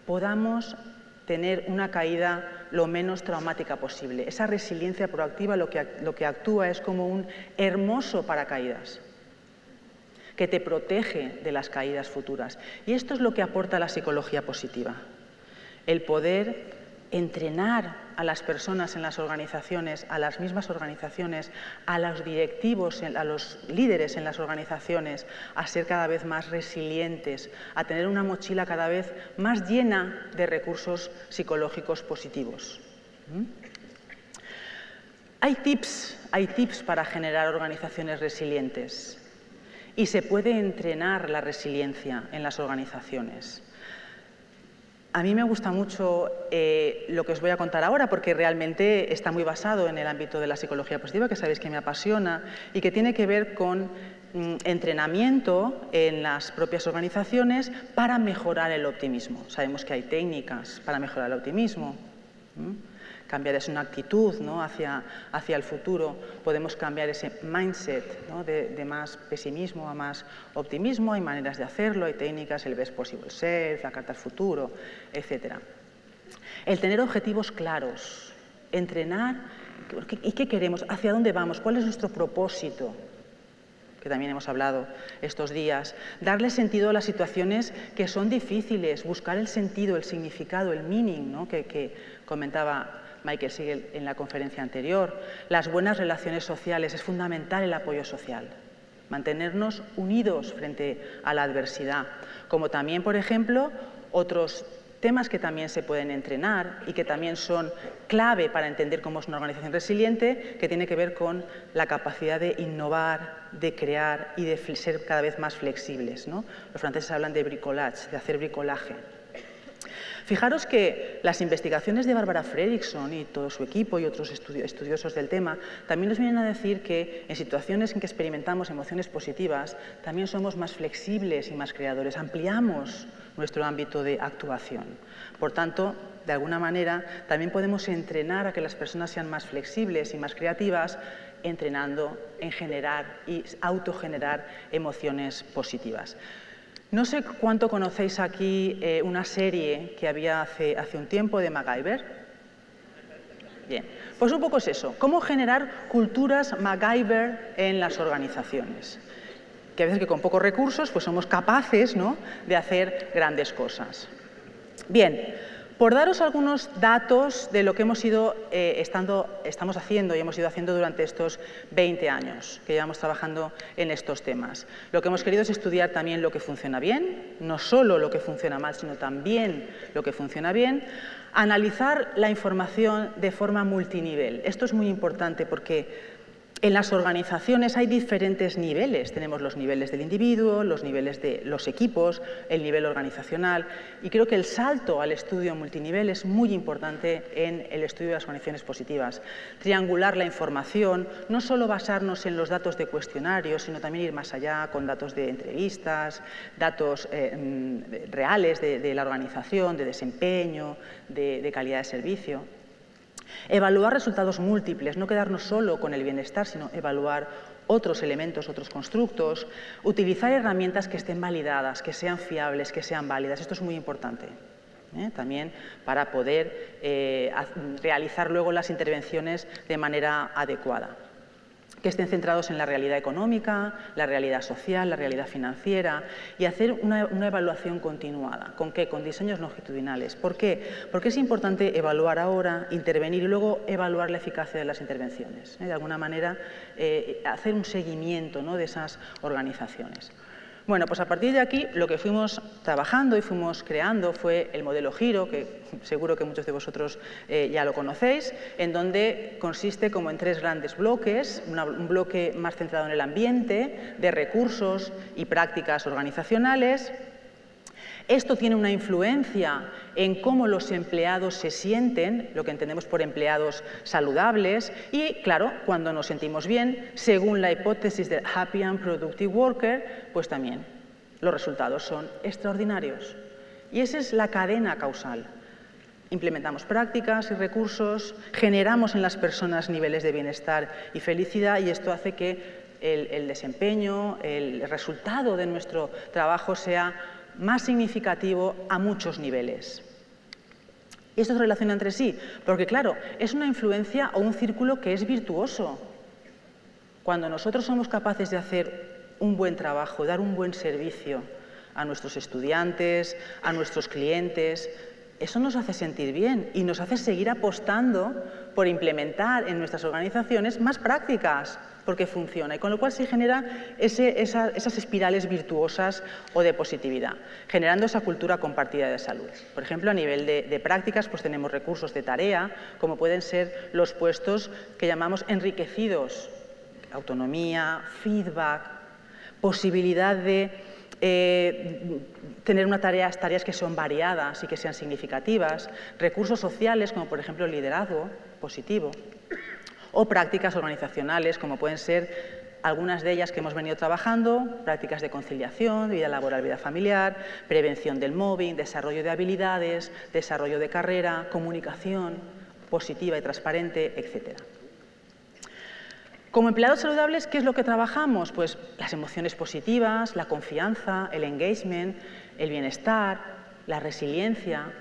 podamos tener una caída lo menos traumática posible. Esa resiliencia proactiva lo que actúa es como un hermoso paracaídas que te protege de las caídas futuras. Y esto es lo que aporta la psicología positiva. El poder entrenar a las personas en las organizaciones, a las mismas organizaciones, a los directivos, a los líderes en las organizaciones, a ser cada vez más resilientes, a tener una mochila cada vez más llena de recursos psicológicos positivos. Hay tips para generar organizaciones resilientes y se puede entrenar la resiliencia en las organizaciones. A mí me gusta mucho lo que os voy a contar ahora porque realmente está muy basado en el ámbito de la psicología positiva, que sabéis que me apasiona y que tiene que ver con entrenamiento en las propias organizaciones para mejorar el optimismo. Sabemos que hay técnicas para mejorar el optimismo. Cambiar es una actitud, ¿no? hacia el futuro. Podemos cambiar ese mindset, ¿no? de más pesimismo a más optimismo. Hay maneras de hacerlo, hay técnicas, el Best Possible Self, la carta al futuro, etc. El tener objetivos claros, entrenar, ¿y qué queremos? ¿Hacia dónde vamos? ¿Cuál es nuestro propósito? Que también hemos hablado estos días. Darle sentido a las situaciones que son difíciles, buscar el sentido, el significado, el meaning, ¿no? que comentaba Michael Siegel en la conferencia anterior. Las buenas relaciones sociales, es fundamental el apoyo social. Mantenernos unidos frente a la adversidad. Como también, por ejemplo, otros temas que también se pueden entrenar y que también son clave para entender cómo es una organización resiliente, que tiene que ver con la capacidad de innovar, de crear y de ser cada vez más flexibles, ¿no? Los franceses hablan de bricolage, de hacer bricolaje. Fijaros que las investigaciones de Barbara Fredrickson y todo su equipo y otros estudiosos del tema también nos vienen a decir que en situaciones en que experimentamos emociones positivas también somos más flexibles y más creadores, ampliamos nuestro ámbito de actuación. Por tanto, de alguna manera, también podemos entrenar a que las personas sean más flexibles y más creativas, entrenando en generar y autogenerar emociones positivas. No sé cuánto conocéis aquí una serie que había hace un tiempo de MacGyver. Bien, pues un poco es eso, cómo generar culturas MacGyver en las organizaciones. Que a veces que con pocos recursos pues somos capaces, ¿no?, de hacer grandes cosas. Bien, por daros algunos datos de lo que hemos ido estamos haciendo y hemos ido haciendo durante estos 20 años que llevamos trabajando en estos temas. Lo que hemos querido es estudiar también lo que funciona bien, no solo lo que funciona mal, sino también lo que funciona bien. Analizar la información de forma multinivel. Esto es muy importante porque en las organizaciones hay diferentes niveles. Tenemos los niveles del individuo, los niveles de los equipos, el nivel organizacional. Y creo que el salto al estudio multinivel es muy importante en el estudio de las organizaciones positivas. Triangular la información, no solo basarnos en los datos de cuestionarios, sino también ir más allá con datos de entrevistas, datos reales de la organización, de desempeño, de calidad de servicio. Evaluar resultados múltiples, no quedarnos solo con el bienestar, sino evaluar otros elementos, otros constructos. Utilizar herramientas que estén validadas, que sean fiables, que sean válidas. Esto es muy importante, también para poder realizar luego las intervenciones de manera adecuada. Que estén centrados en la realidad económica, la realidad social, la realidad financiera y hacer una evaluación continuada. ¿Con qué? Con diseños longitudinales. ¿Por qué? Porque es importante evaluar ahora, intervenir y luego evaluar la eficacia de las intervenciones. De alguna manera, hacer un seguimiento, ¿no?, de esas organizaciones. Bueno, pues a partir de aquí lo que fuimos trabajando y fuimos creando fue el modelo Giro, que seguro que muchos de vosotros ya lo conocéis, en donde consiste como en 3 grandes bloques, un bloque más centrado en el ambiente, de recursos y prácticas organizacionales. Esto tiene una influencia en cómo los empleados se sienten, lo que entendemos por empleados saludables, y claro, cuando nos sentimos bien, según la hipótesis del Happy and Productive Worker, pues también los resultados son extraordinarios. Y esa es la cadena causal. Implementamos prácticas y recursos, generamos en las personas niveles de bienestar y felicidad y esto hace que el desempeño, el resultado de nuestro trabajo sea más significativo a muchos niveles. Y esto se relaciona entre sí, porque claro, es una influencia o un círculo que es virtuoso. Cuando nosotros somos capaces de hacer un buen trabajo, dar un buen servicio a nuestros estudiantes, a nuestros clientes, eso nos hace sentir bien y nos hace seguir apostando por implementar en nuestras organizaciones más prácticas, porque funciona, y con lo cual se genera esas espirales virtuosas o de positividad, generando esa cultura compartida de salud. Por ejemplo, a nivel de prácticas, pues tenemos recursos de tarea, como pueden ser los puestos que llamamos enriquecidos, autonomía, feedback, posibilidad de tener tareas que son variadas y que sean significativas, recursos sociales como por ejemplo el liderazgo positivo o prácticas organizacionales como pueden ser algunas de ellas que hemos venido trabajando, prácticas de conciliación, vida laboral, vida familiar, prevención del mobbing, desarrollo de habilidades, desarrollo de carrera, comunicación positiva y transparente, etc. Como empleados saludables, ¿qué es lo que trabajamos? Pues las emociones positivas, la confianza, el engagement, el bienestar, la resiliencia.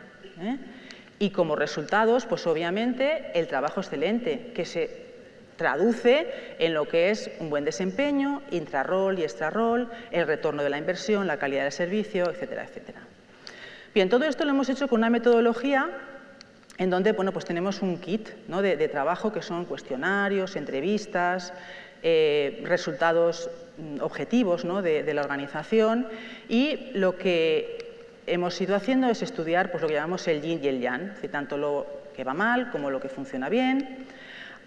Y como resultados, pues obviamente el trabajo excelente, que se traduce en lo que es un buen desempeño, intrarrol y extrarrol, el retorno de la inversión, la calidad del servicio, etcétera, etcétera. Bien, todo esto lo hemos hecho con una metodología en donde pues tenemos un kit, ¿no? de trabajo que son cuestionarios, entrevistas, resultados objetivos, ¿no? de la organización, y lo que hemos ido haciendo es estudiar pues, lo que llamamos el yin y el yang, tanto lo que va mal como lo que funciona bien,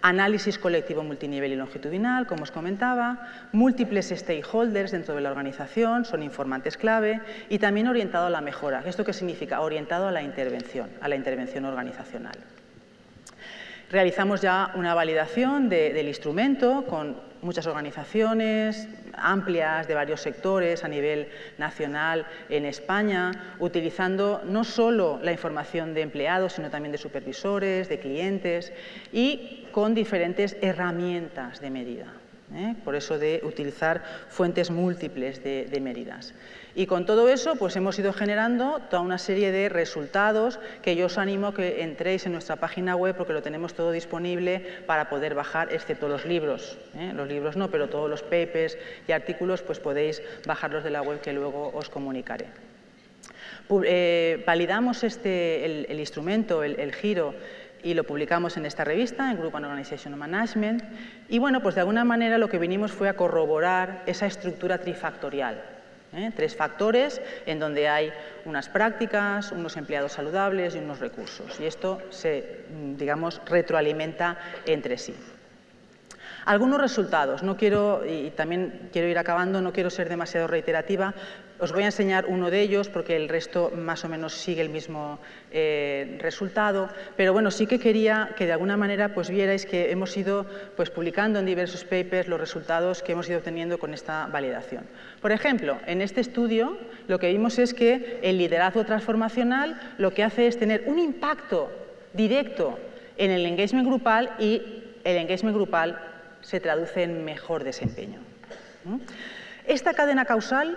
análisis colectivo multinivel y longitudinal, como os comentaba, múltiples stakeholders dentro de la organización, son informantes clave, y también orientado a la mejora. ¿Esto qué significa? Orientado a la intervención organizacional. Realizamos ya una validación del instrumento con muchas organizaciones amplias de varios sectores a nivel nacional en España, utilizando no solo la información de empleados, sino también de supervisores, de clientes y con diferentes herramientas de medida. Por eso de utilizar fuentes múltiples de medidas. Y con todo eso pues hemos ido generando toda una serie de resultados que yo os animo a que entréis en nuestra página web porque lo tenemos todo disponible para poder bajar, excepto los libros. Los libros no, pero todos los papers y artículos pues podéis bajarlos de la web que luego os comunicaré. Validamos el instrumento, el giro, y lo publicamos en esta revista, en Group and Organizational Management, y bueno, pues de alguna manera lo que vinimos fue a corroborar esa estructura trifactorial. 3 factores en donde hay unas prácticas, unos empleados saludables y unos recursos, y esto se, digamos, retroalimenta entre sí. Algunos resultados, y también quiero ir acabando, no quiero ser demasiado reiterativa, os voy a enseñar uno de ellos porque el resto más o menos sigue el mismo resultado, pero bueno, sí que quería que de alguna manera pues vierais que hemos ido pues publicando en diversos papers los resultados que hemos ido obteniendo con esta validación. Por ejemplo, en este estudio lo que vimos es que el liderazgo transformacional lo que hace es tener un impacto directo en el engagement grupal y el engagement grupal se traduce en mejor desempeño. Esta cadena causal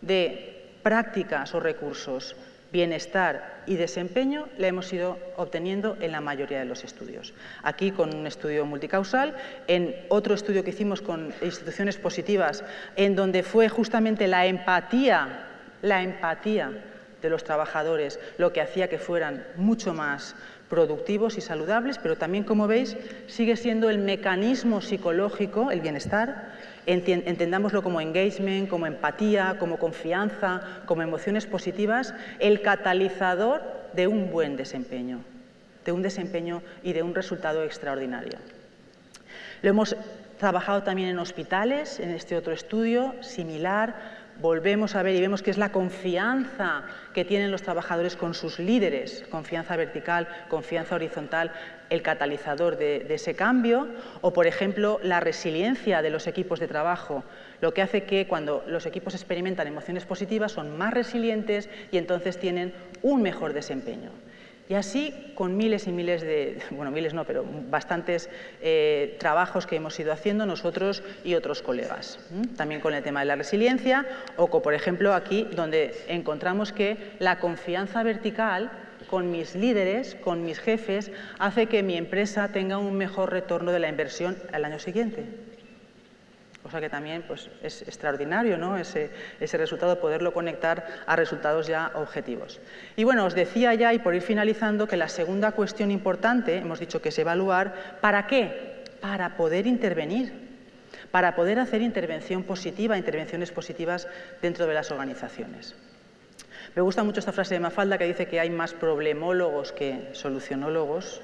de prácticas o recursos, bienestar y desempeño la hemos ido obteniendo en la mayoría de los estudios. Aquí con un estudio multicausal, en otro estudio que hicimos con instituciones positivas, en donde fue justamente la empatía de los trabajadores lo que hacía que fueran mucho más productivos y saludables, pero también, como veis, sigue siendo el mecanismo psicológico, el bienestar, entendámoslo como engagement, como empatía, como confianza, como emociones positivas, el catalizador de un buen desempeño, y de un resultado extraordinario. Lo hemos trabajado también en hospitales, en este otro estudio similar. Volvemos a ver y vemos que es la confianza que tienen los trabajadores con sus líderes, confianza vertical, confianza horizontal, el catalizador de ese cambio, o por ejemplo la resiliencia de los equipos de trabajo, lo que hace que cuando los equipos experimentan emociones positivas son más resilientes y entonces tienen un mejor desempeño. Y así con miles y miles de, bueno, miles no, pero bastantes trabajos que hemos ido haciendo nosotros y otros colegas. También con el tema de la resiliencia o, por ejemplo, aquí donde encontramos que la confianza vertical con mis líderes, con mis jefes, hace que mi empresa tenga un mejor retorno de la inversión al año siguiente. O sea que también pues, es extraordinario, ¿no? ese resultado, poderlo conectar a resultados ya objetivos. Y bueno, os decía ya, y por ir finalizando, que la segunda cuestión importante, hemos dicho que es evaluar, ¿para qué? Para poder intervenir, para poder hacer intervención positiva, intervenciones positivas dentro de las organizaciones. Me gusta mucho esta frase de Mafalda que dice que hay más problemólogos que solucionólogos.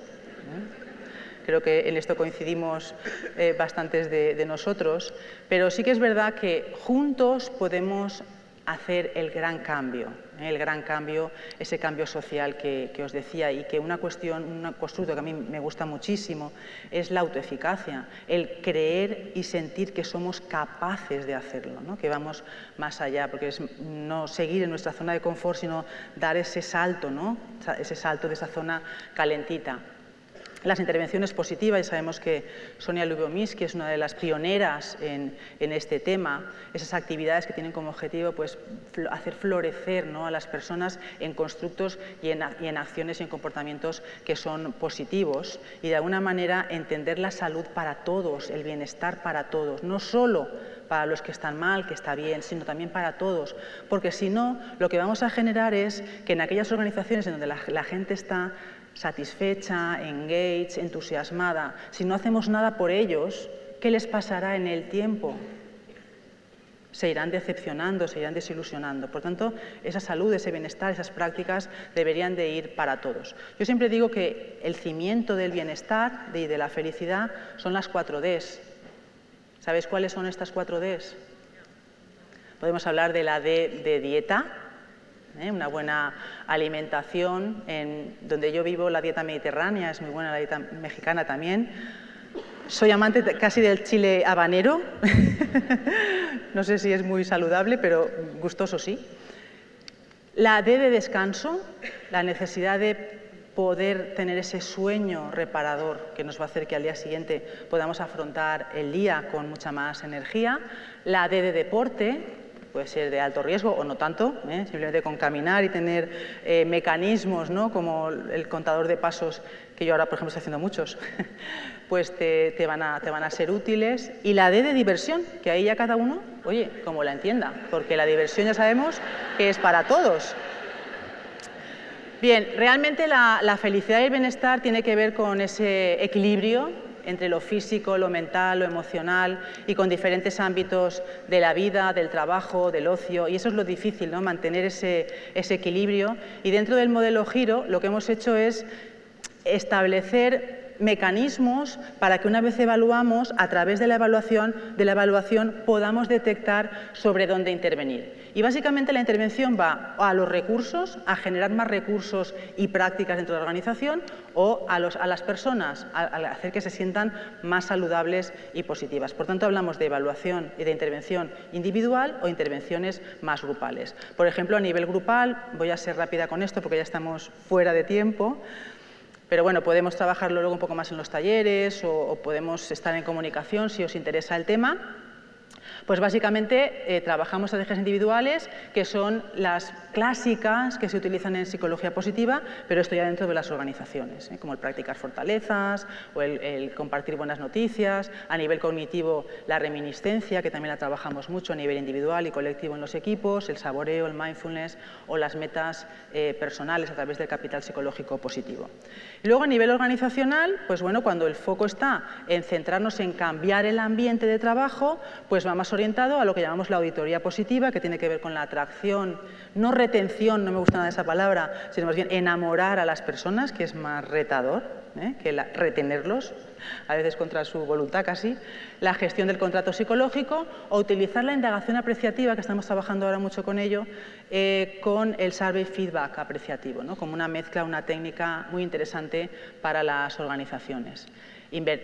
Creo que en esto coincidimos bastantes de nosotros, pero sí que es verdad que juntos podemos hacer el gran cambio, ese cambio social que os decía, y que un constructo que a mí me gusta muchísimo es la autoeficacia, el creer y sentir que somos capaces de hacerlo, ¿no? Que vamos más allá, porque es no seguir en nuestra zona de confort, sino dar ese salto, ¿no? Ese salto de esa zona calentita. Las intervenciones positivas, y sabemos que Sonia Lyubomirsky es una de las pioneras en este tema, esas actividades que tienen como objetivo pues, hacer florecer, ¿no? a las personas en constructos y en acciones y en comportamientos que son positivos, y de alguna manera entender la salud para todos, el bienestar para todos, no solo para los que están mal, que está bien, sino también para todos, porque si no, lo que vamos a generar es que en aquellas organizaciones en donde la gente está satisfecha, engaged, entusiasmada, si no hacemos nada por ellos, ¿qué les pasará en el tiempo? Se irán decepcionando, se irán desilusionando. Por tanto, esa salud, ese bienestar, esas prácticas deberían de ir para todos. Yo siempre digo que el cimiento del bienestar y de la felicidad son las 4 Ds. ¿Sabéis cuáles son estas 4 Ds? Podemos hablar de la D de dieta, una buena alimentación. Donde yo vivo, la dieta mediterránea es muy buena, la dieta mexicana también. Soy amante casi del chile habanero. No sé si es muy saludable, pero gustoso sí. La D de descanso, la necesidad de poder tener ese sueño reparador que nos va a hacer que al día siguiente podamos afrontar el día con mucha más energía. La D de deporte, puede ser de alto riesgo o no tanto, simplemente con caminar y tener mecanismos, ¿no? Como el contador de pasos, que yo ahora, por ejemplo, estoy haciendo muchos, pues te van a ser útiles. Y la D de diversión, que ahí ya cada uno, oye, como la entienda, porque la diversión ya sabemos que es para todos. Bien, realmente la felicidad y el bienestar tiene que ver con ese equilibrio entre lo físico, lo mental, lo emocional, y con diferentes ámbitos de la vida, del trabajo, del ocio, y eso es lo difícil, ¿no? Mantener ese equilibrio. Y dentro del modelo Giro lo que hemos hecho es establecer mecanismos para que una vez evaluamos, a través de la evaluación podamos detectar sobre dónde intervenir. Y básicamente la intervención va a los recursos, a generar más recursos y prácticas dentro de la organización, o a las personas, a hacer que se sientan más saludables y positivas. Por tanto, hablamos de evaluación y de intervención individual o intervenciones más grupales. Por ejemplo, a nivel grupal, voy a ser rápida con esto porque ya estamos fuera de tiempo, pero bueno, podemos trabajarlo luego un poco más en los talleres o podemos estar en comunicación si os interesa el tema. Pues básicamente trabajamos estrategias individuales que son las clásicas que se utilizan en psicología positiva, pero esto ya dentro de las organizaciones, como el practicar fortalezas o el compartir buenas noticias. A nivel cognitivo, la reminiscencia, que también la trabajamos mucho a nivel individual y colectivo en los equipos, el saboreo, el mindfulness o las metas personales a través del capital psicológico positivo. Y luego a nivel organizacional, pues bueno, cuando el foco está en centrarnos en cambiar el ambiente de trabajo, pues va más orientado a lo que llamamos la auditoría positiva, que tiene que ver con la atracción, no retención, no me gusta nada esa palabra, sino más bien enamorar a las personas, que es más retador que retenerlos, a veces contra su voluntad casi, la gestión del contrato psicológico o utilizar la indagación apreciativa, que estamos trabajando ahora mucho con ello, con el survey feedback apreciativo, ¿no? Como una mezcla, una técnica muy interesante para las organizaciones.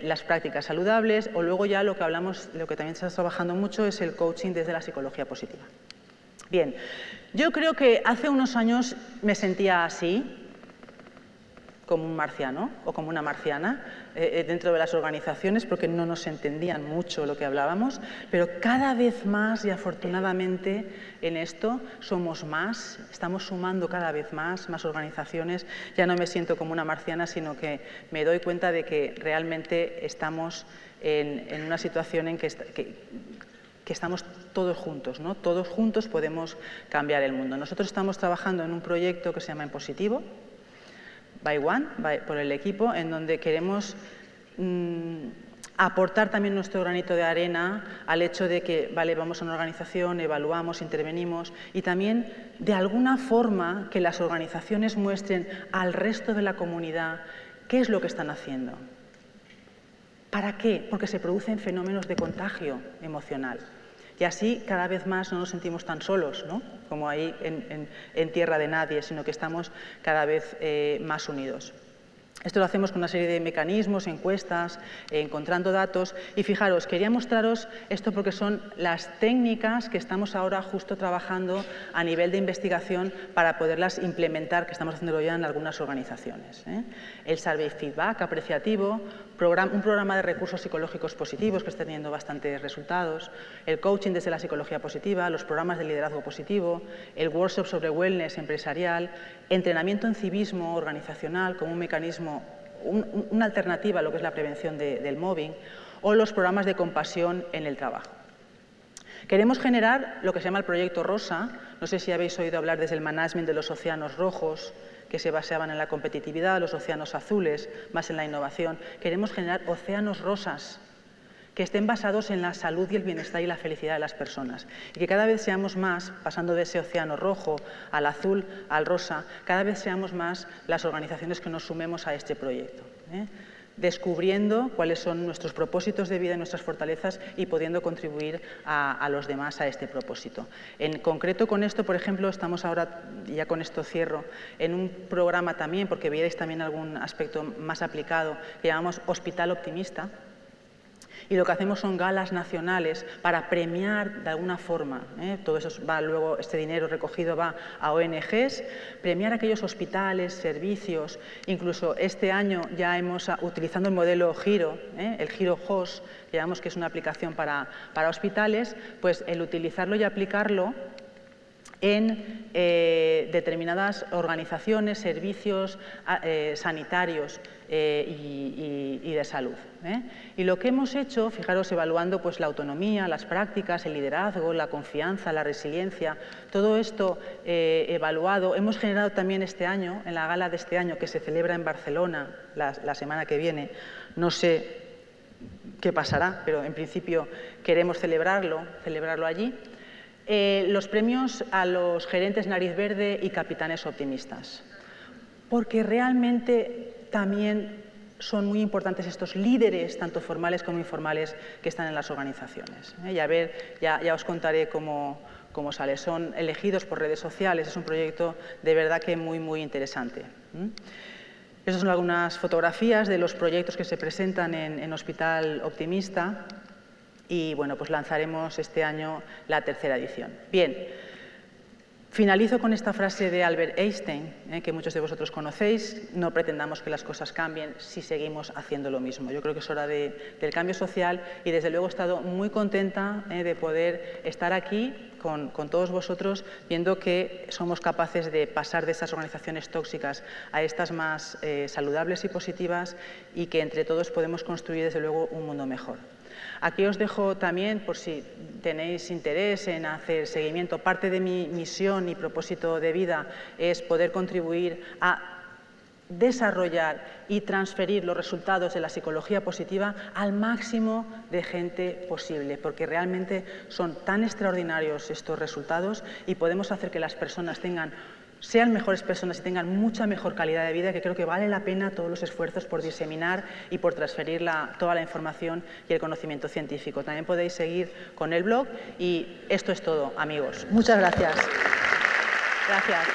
Las prácticas saludables, o luego ya lo que hablamos, lo que también se está trabajando mucho es el coaching desde la psicología positiva. Bien, yo creo que hace unos años me sentía así, como un marciano o como una marciana dentro de las organizaciones porque no nos entendían mucho lo que hablábamos, pero cada vez más y afortunadamente en esto somos más, estamos sumando cada vez más organizaciones. Ya no me siento como una marciana, sino que me doy cuenta de que realmente estamos en una situación en que estamos todos juntos, ¿no? Todos juntos podemos cambiar el mundo. Nosotros estamos trabajando en un proyecto que se llama En Positivo, by One, por el equipo, en donde queremos aportar también nuestro granito de arena al hecho de que, vale, vamos a una organización, evaluamos, intervenimos y también, de alguna forma, que las organizaciones muestren al resto de la comunidad qué es lo que están haciendo. ¿Para qué? Porque se producen fenómenos de contagio emocional. Y así cada vez más no nos sentimos tan solos, ¿no? Como ahí en tierra de nadie, sino que estamos cada vez más unidos. Esto lo hacemos con una serie de mecanismos, encuestas, encontrando datos. Y fijaros, quería mostraros esto porque son las técnicas que estamos ahora justo trabajando a nivel de investigación para poderlas implementar, que estamos haciéndolo ya en algunas organizaciones. El survey feedback apreciativo, un programa de recursos psicológicos positivos que está teniendo bastantes resultados, el coaching desde la psicología positiva, los programas de liderazgo positivo, el workshop sobre wellness empresarial, entrenamiento en civismo organizacional como un mecanismo, una alternativa a lo que es la prevención del mobbing, o los programas de compasión en el trabajo. Queremos generar lo que se llama el Proyecto Rosa. No sé si habéis oído hablar desde el management de los océanos rojos, que se basaban en la competitividad, los océanos azules, más en la innovación. Queremos generar océanos rosas que estén basados en la salud y el bienestar y la felicidad de las personas. Y que cada vez seamos más, pasando de ese océano rojo al azul, al rosa, cada vez seamos más las organizaciones que nos sumemos a este proyecto, descubriendo cuáles son nuestros propósitos de vida y nuestras fortalezas y pudiendo contribuir a los demás a este propósito. En concreto con esto, por ejemplo, estamos ahora, ya con esto cierro, en un programa también, porque veréis también algún aspecto más aplicado, que llamamos Hospital Optimista. Y lo que hacemos son galas nacionales para premiar de alguna forma, todo eso va luego, este dinero recogido va a ONGs, premiar aquellos hospitales, servicios, incluso este año ya hemos, utilizando el modelo Giro, el Giro HOS, que llamamos que es una aplicación para hospitales, pues el utilizarlo y aplicarlo en determinadas organizaciones, servicios sanitarios y de salud. Y lo que hemos hecho, fijaros, evaluando pues, la autonomía, las prácticas, el liderazgo, la confianza, la resiliencia, todo esto evaluado, hemos generado también este año, en la gala de este año que se celebra en Barcelona la semana que viene, no sé qué pasará, pero en principio queremos celebrarlo allí, los premios a los gerentes nariz verde y capitanes optimistas, porque realmente también son muy importantes estos líderes, tanto formales como informales, que están en las organizaciones. Ya os contaré cómo sale. Son elegidos por redes sociales, es un proyecto de verdad que muy interesante. Estas son algunas fotografías de los proyectos que se presentan en Hospital Optimista. Y bueno, pues lanzaremos este año la tercera edición. Bien, finalizo con esta frase de Albert Einstein, que muchos de vosotros conocéis: no pretendamos que las cosas cambien si seguimos haciendo lo mismo. Yo creo que es hora del cambio social y desde luego he estado muy contenta de poder estar aquí con todos vosotros, viendo que somos capaces de pasar de esas organizaciones tóxicas a estas más saludables y positivas y que entre todos podemos construir desde luego un mundo mejor. Aquí os dejo también, por si tenéis interés en hacer seguimiento, parte de mi misión y propósito de vida es poder contribuir a desarrollar y transferir los resultados de la psicología positiva al máximo de gente posible, porque realmente son tan extraordinarios estos resultados y podemos hacer que las personas sean mejores personas y tengan mucha mejor calidad de vida, que creo que vale la pena todos los esfuerzos por diseminar y por transferir toda la información y el conocimiento científico. También podéis seguir con el blog y esto es todo, amigos. Muchas gracias. Gracias.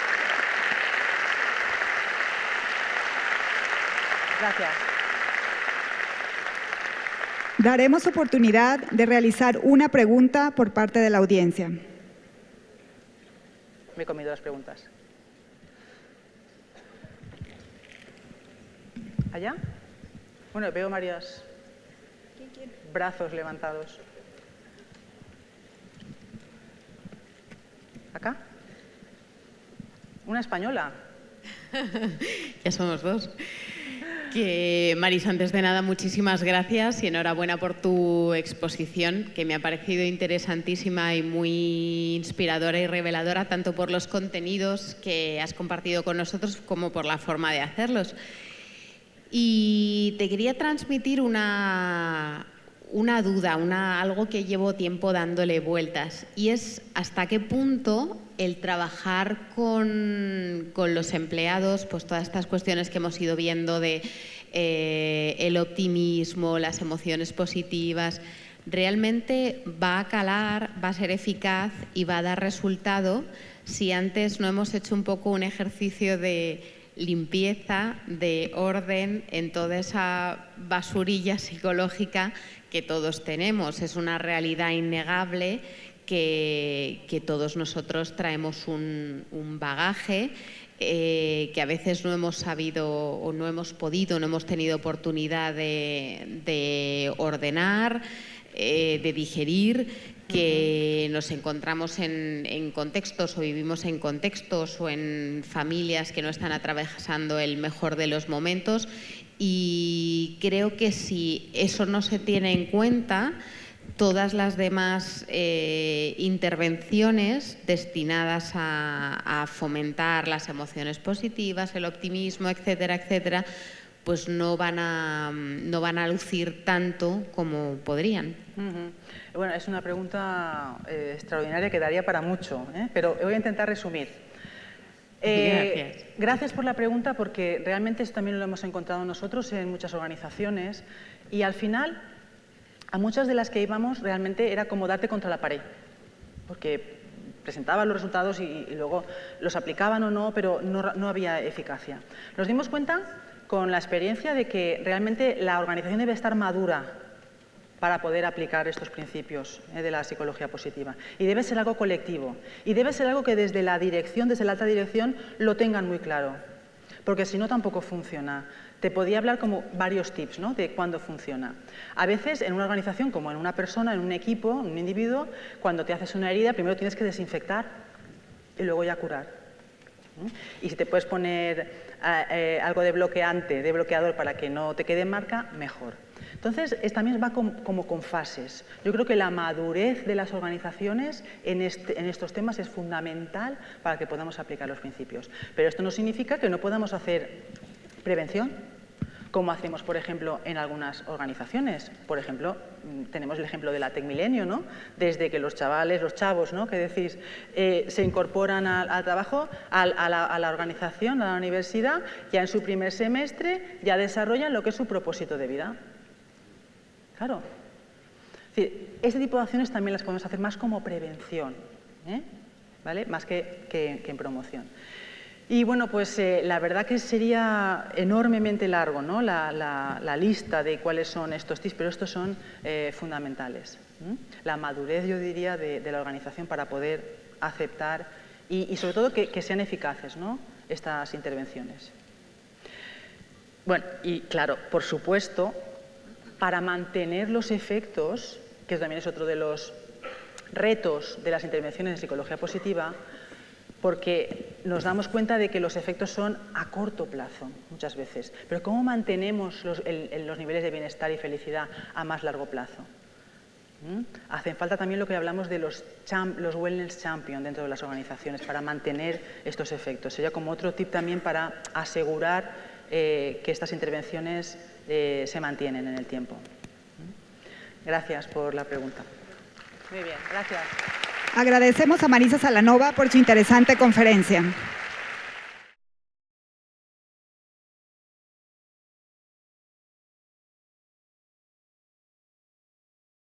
Gracias. Daremos oportunidad de realizar una pregunta por parte de la audiencia. Me he comido las preguntas. ¿Allá? Bueno, veo varios brazos levantados. ¿Acá? ¿Una española? Ya somos dos. Marisa, antes de nada, muchísimas gracias y enhorabuena por tu exposición, que me ha parecido interesantísima y muy inspiradora y reveladora, tanto por los contenidos que has compartido con nosotros como por la forma de hacerlos. Y te quería transmitir una duda, algo que llevo tiempo dándole vueltas, y es hasta qué punto el trabajar con los empleados, pues todas estas cuestiones que hemos ido viendo de el optimismo, las emociones positivas, realmente va a calar, va a ser eficaz y va a dar resultado si antes no hemos hecho un poco un ejercicio de limpieza, de orden en toda esa basurilla psicológica que todos tenemos. Es una realidad innegable que todos nosotros traemos un bagaje que a veces no hemos sabido o no hemos podido, no hemos tenido oportunidad de ordenar, de digerir, que nos encontramos en contextos o vivimos en contextos o en familias que no están atravesando el mejor de los momentos, y creo que si eso no se tiene en cuenta, todas las demás intervenciones destinadas a fomentar las emociones positivas, el optimismo, etcétera, etcétera, pues no van a lucir tanto como podrían. Bueno, es una pregunta extraordinaria que daría para mucho, pero voy a intentar resumir. Gracias. Gracias por la pregunta, porque realmente esto también lo hemos encontrado nosotros en muchas organizaciones, y al final a muchas de las que íbamos realmente era como darte contra la pared, porque presentaban los resultados y luego los aplicaban o no, pero no había eficacia. Nos dimos cuenta con la experiencia de que realmente la organización debe estar madura para poder aplicar estos principios de la psicología positiva. Y debe ser algo colectivo. Y debe ser algo que desde la dirección, desde la alta dirección, lo tengan muy claro. Porque si no, tampoco funciona. Te podía hablar como varios tips, ¿no?, de cuándo funciona. A veces, en una organización, como en una persona, en un equipo, en un individuo, cuando te haces una herida, primero tienes que desinfectar y luego ya curar. Y si te puedes poner algo de bloqueante, de bloqueador para que no te quede marca, mejor. Entonces, también va como con fases. Yo creo que la madurez de las organizaciones en estos temas es fundamental para que podamos aplicar los principios. Pero esto no significa que no podamos hacer prevención, como hacemos, por ejemplo, en algunas organizaciones. Por ejemplo, tenemos el ejemplo de la Tecmilenio, ¿no? Desde que los chavos, ¿no?, que decís, se incorporan al trabajo, a la organización, a la universidad, ya en su primer semestre ya desarrollan lo que es su propósito de vida. Claro. Es decir, este tipo de acciones también las podemos hacer más como prevención, ¿vale?, más que en promoción. Y bueno, pues la verdad que sería enormemente largo, ¿no?, la lista de cuáles son estos tips, pero estos son fundamentales. La madurez, yo diría, de la organización para poder aceptar y sobre todo que sean eficaces, ¿no?, estas intervenciones. Bueno, y claro, por supuesto, para mantener los efectos, que también es otro de los retos de las intervenciones de psicología positiva, porque nos damos cuenta de que los efectos son a corto plazo, muchas veces. Pero ¿cómo mantenemos los niveles de bienestar y felicidad a más largo plazo? Hacen falta también lo que hablamos de los wellness champion dentro de las organizaciones para mantener estos efectos. Sería como otro tip también para asegurar que estas intervenciones se mantienen en el tiempo. Gracias por la pregunta. Muy bien, gracias. Agradecemos a Marisa Salanova por su interesante conferencia.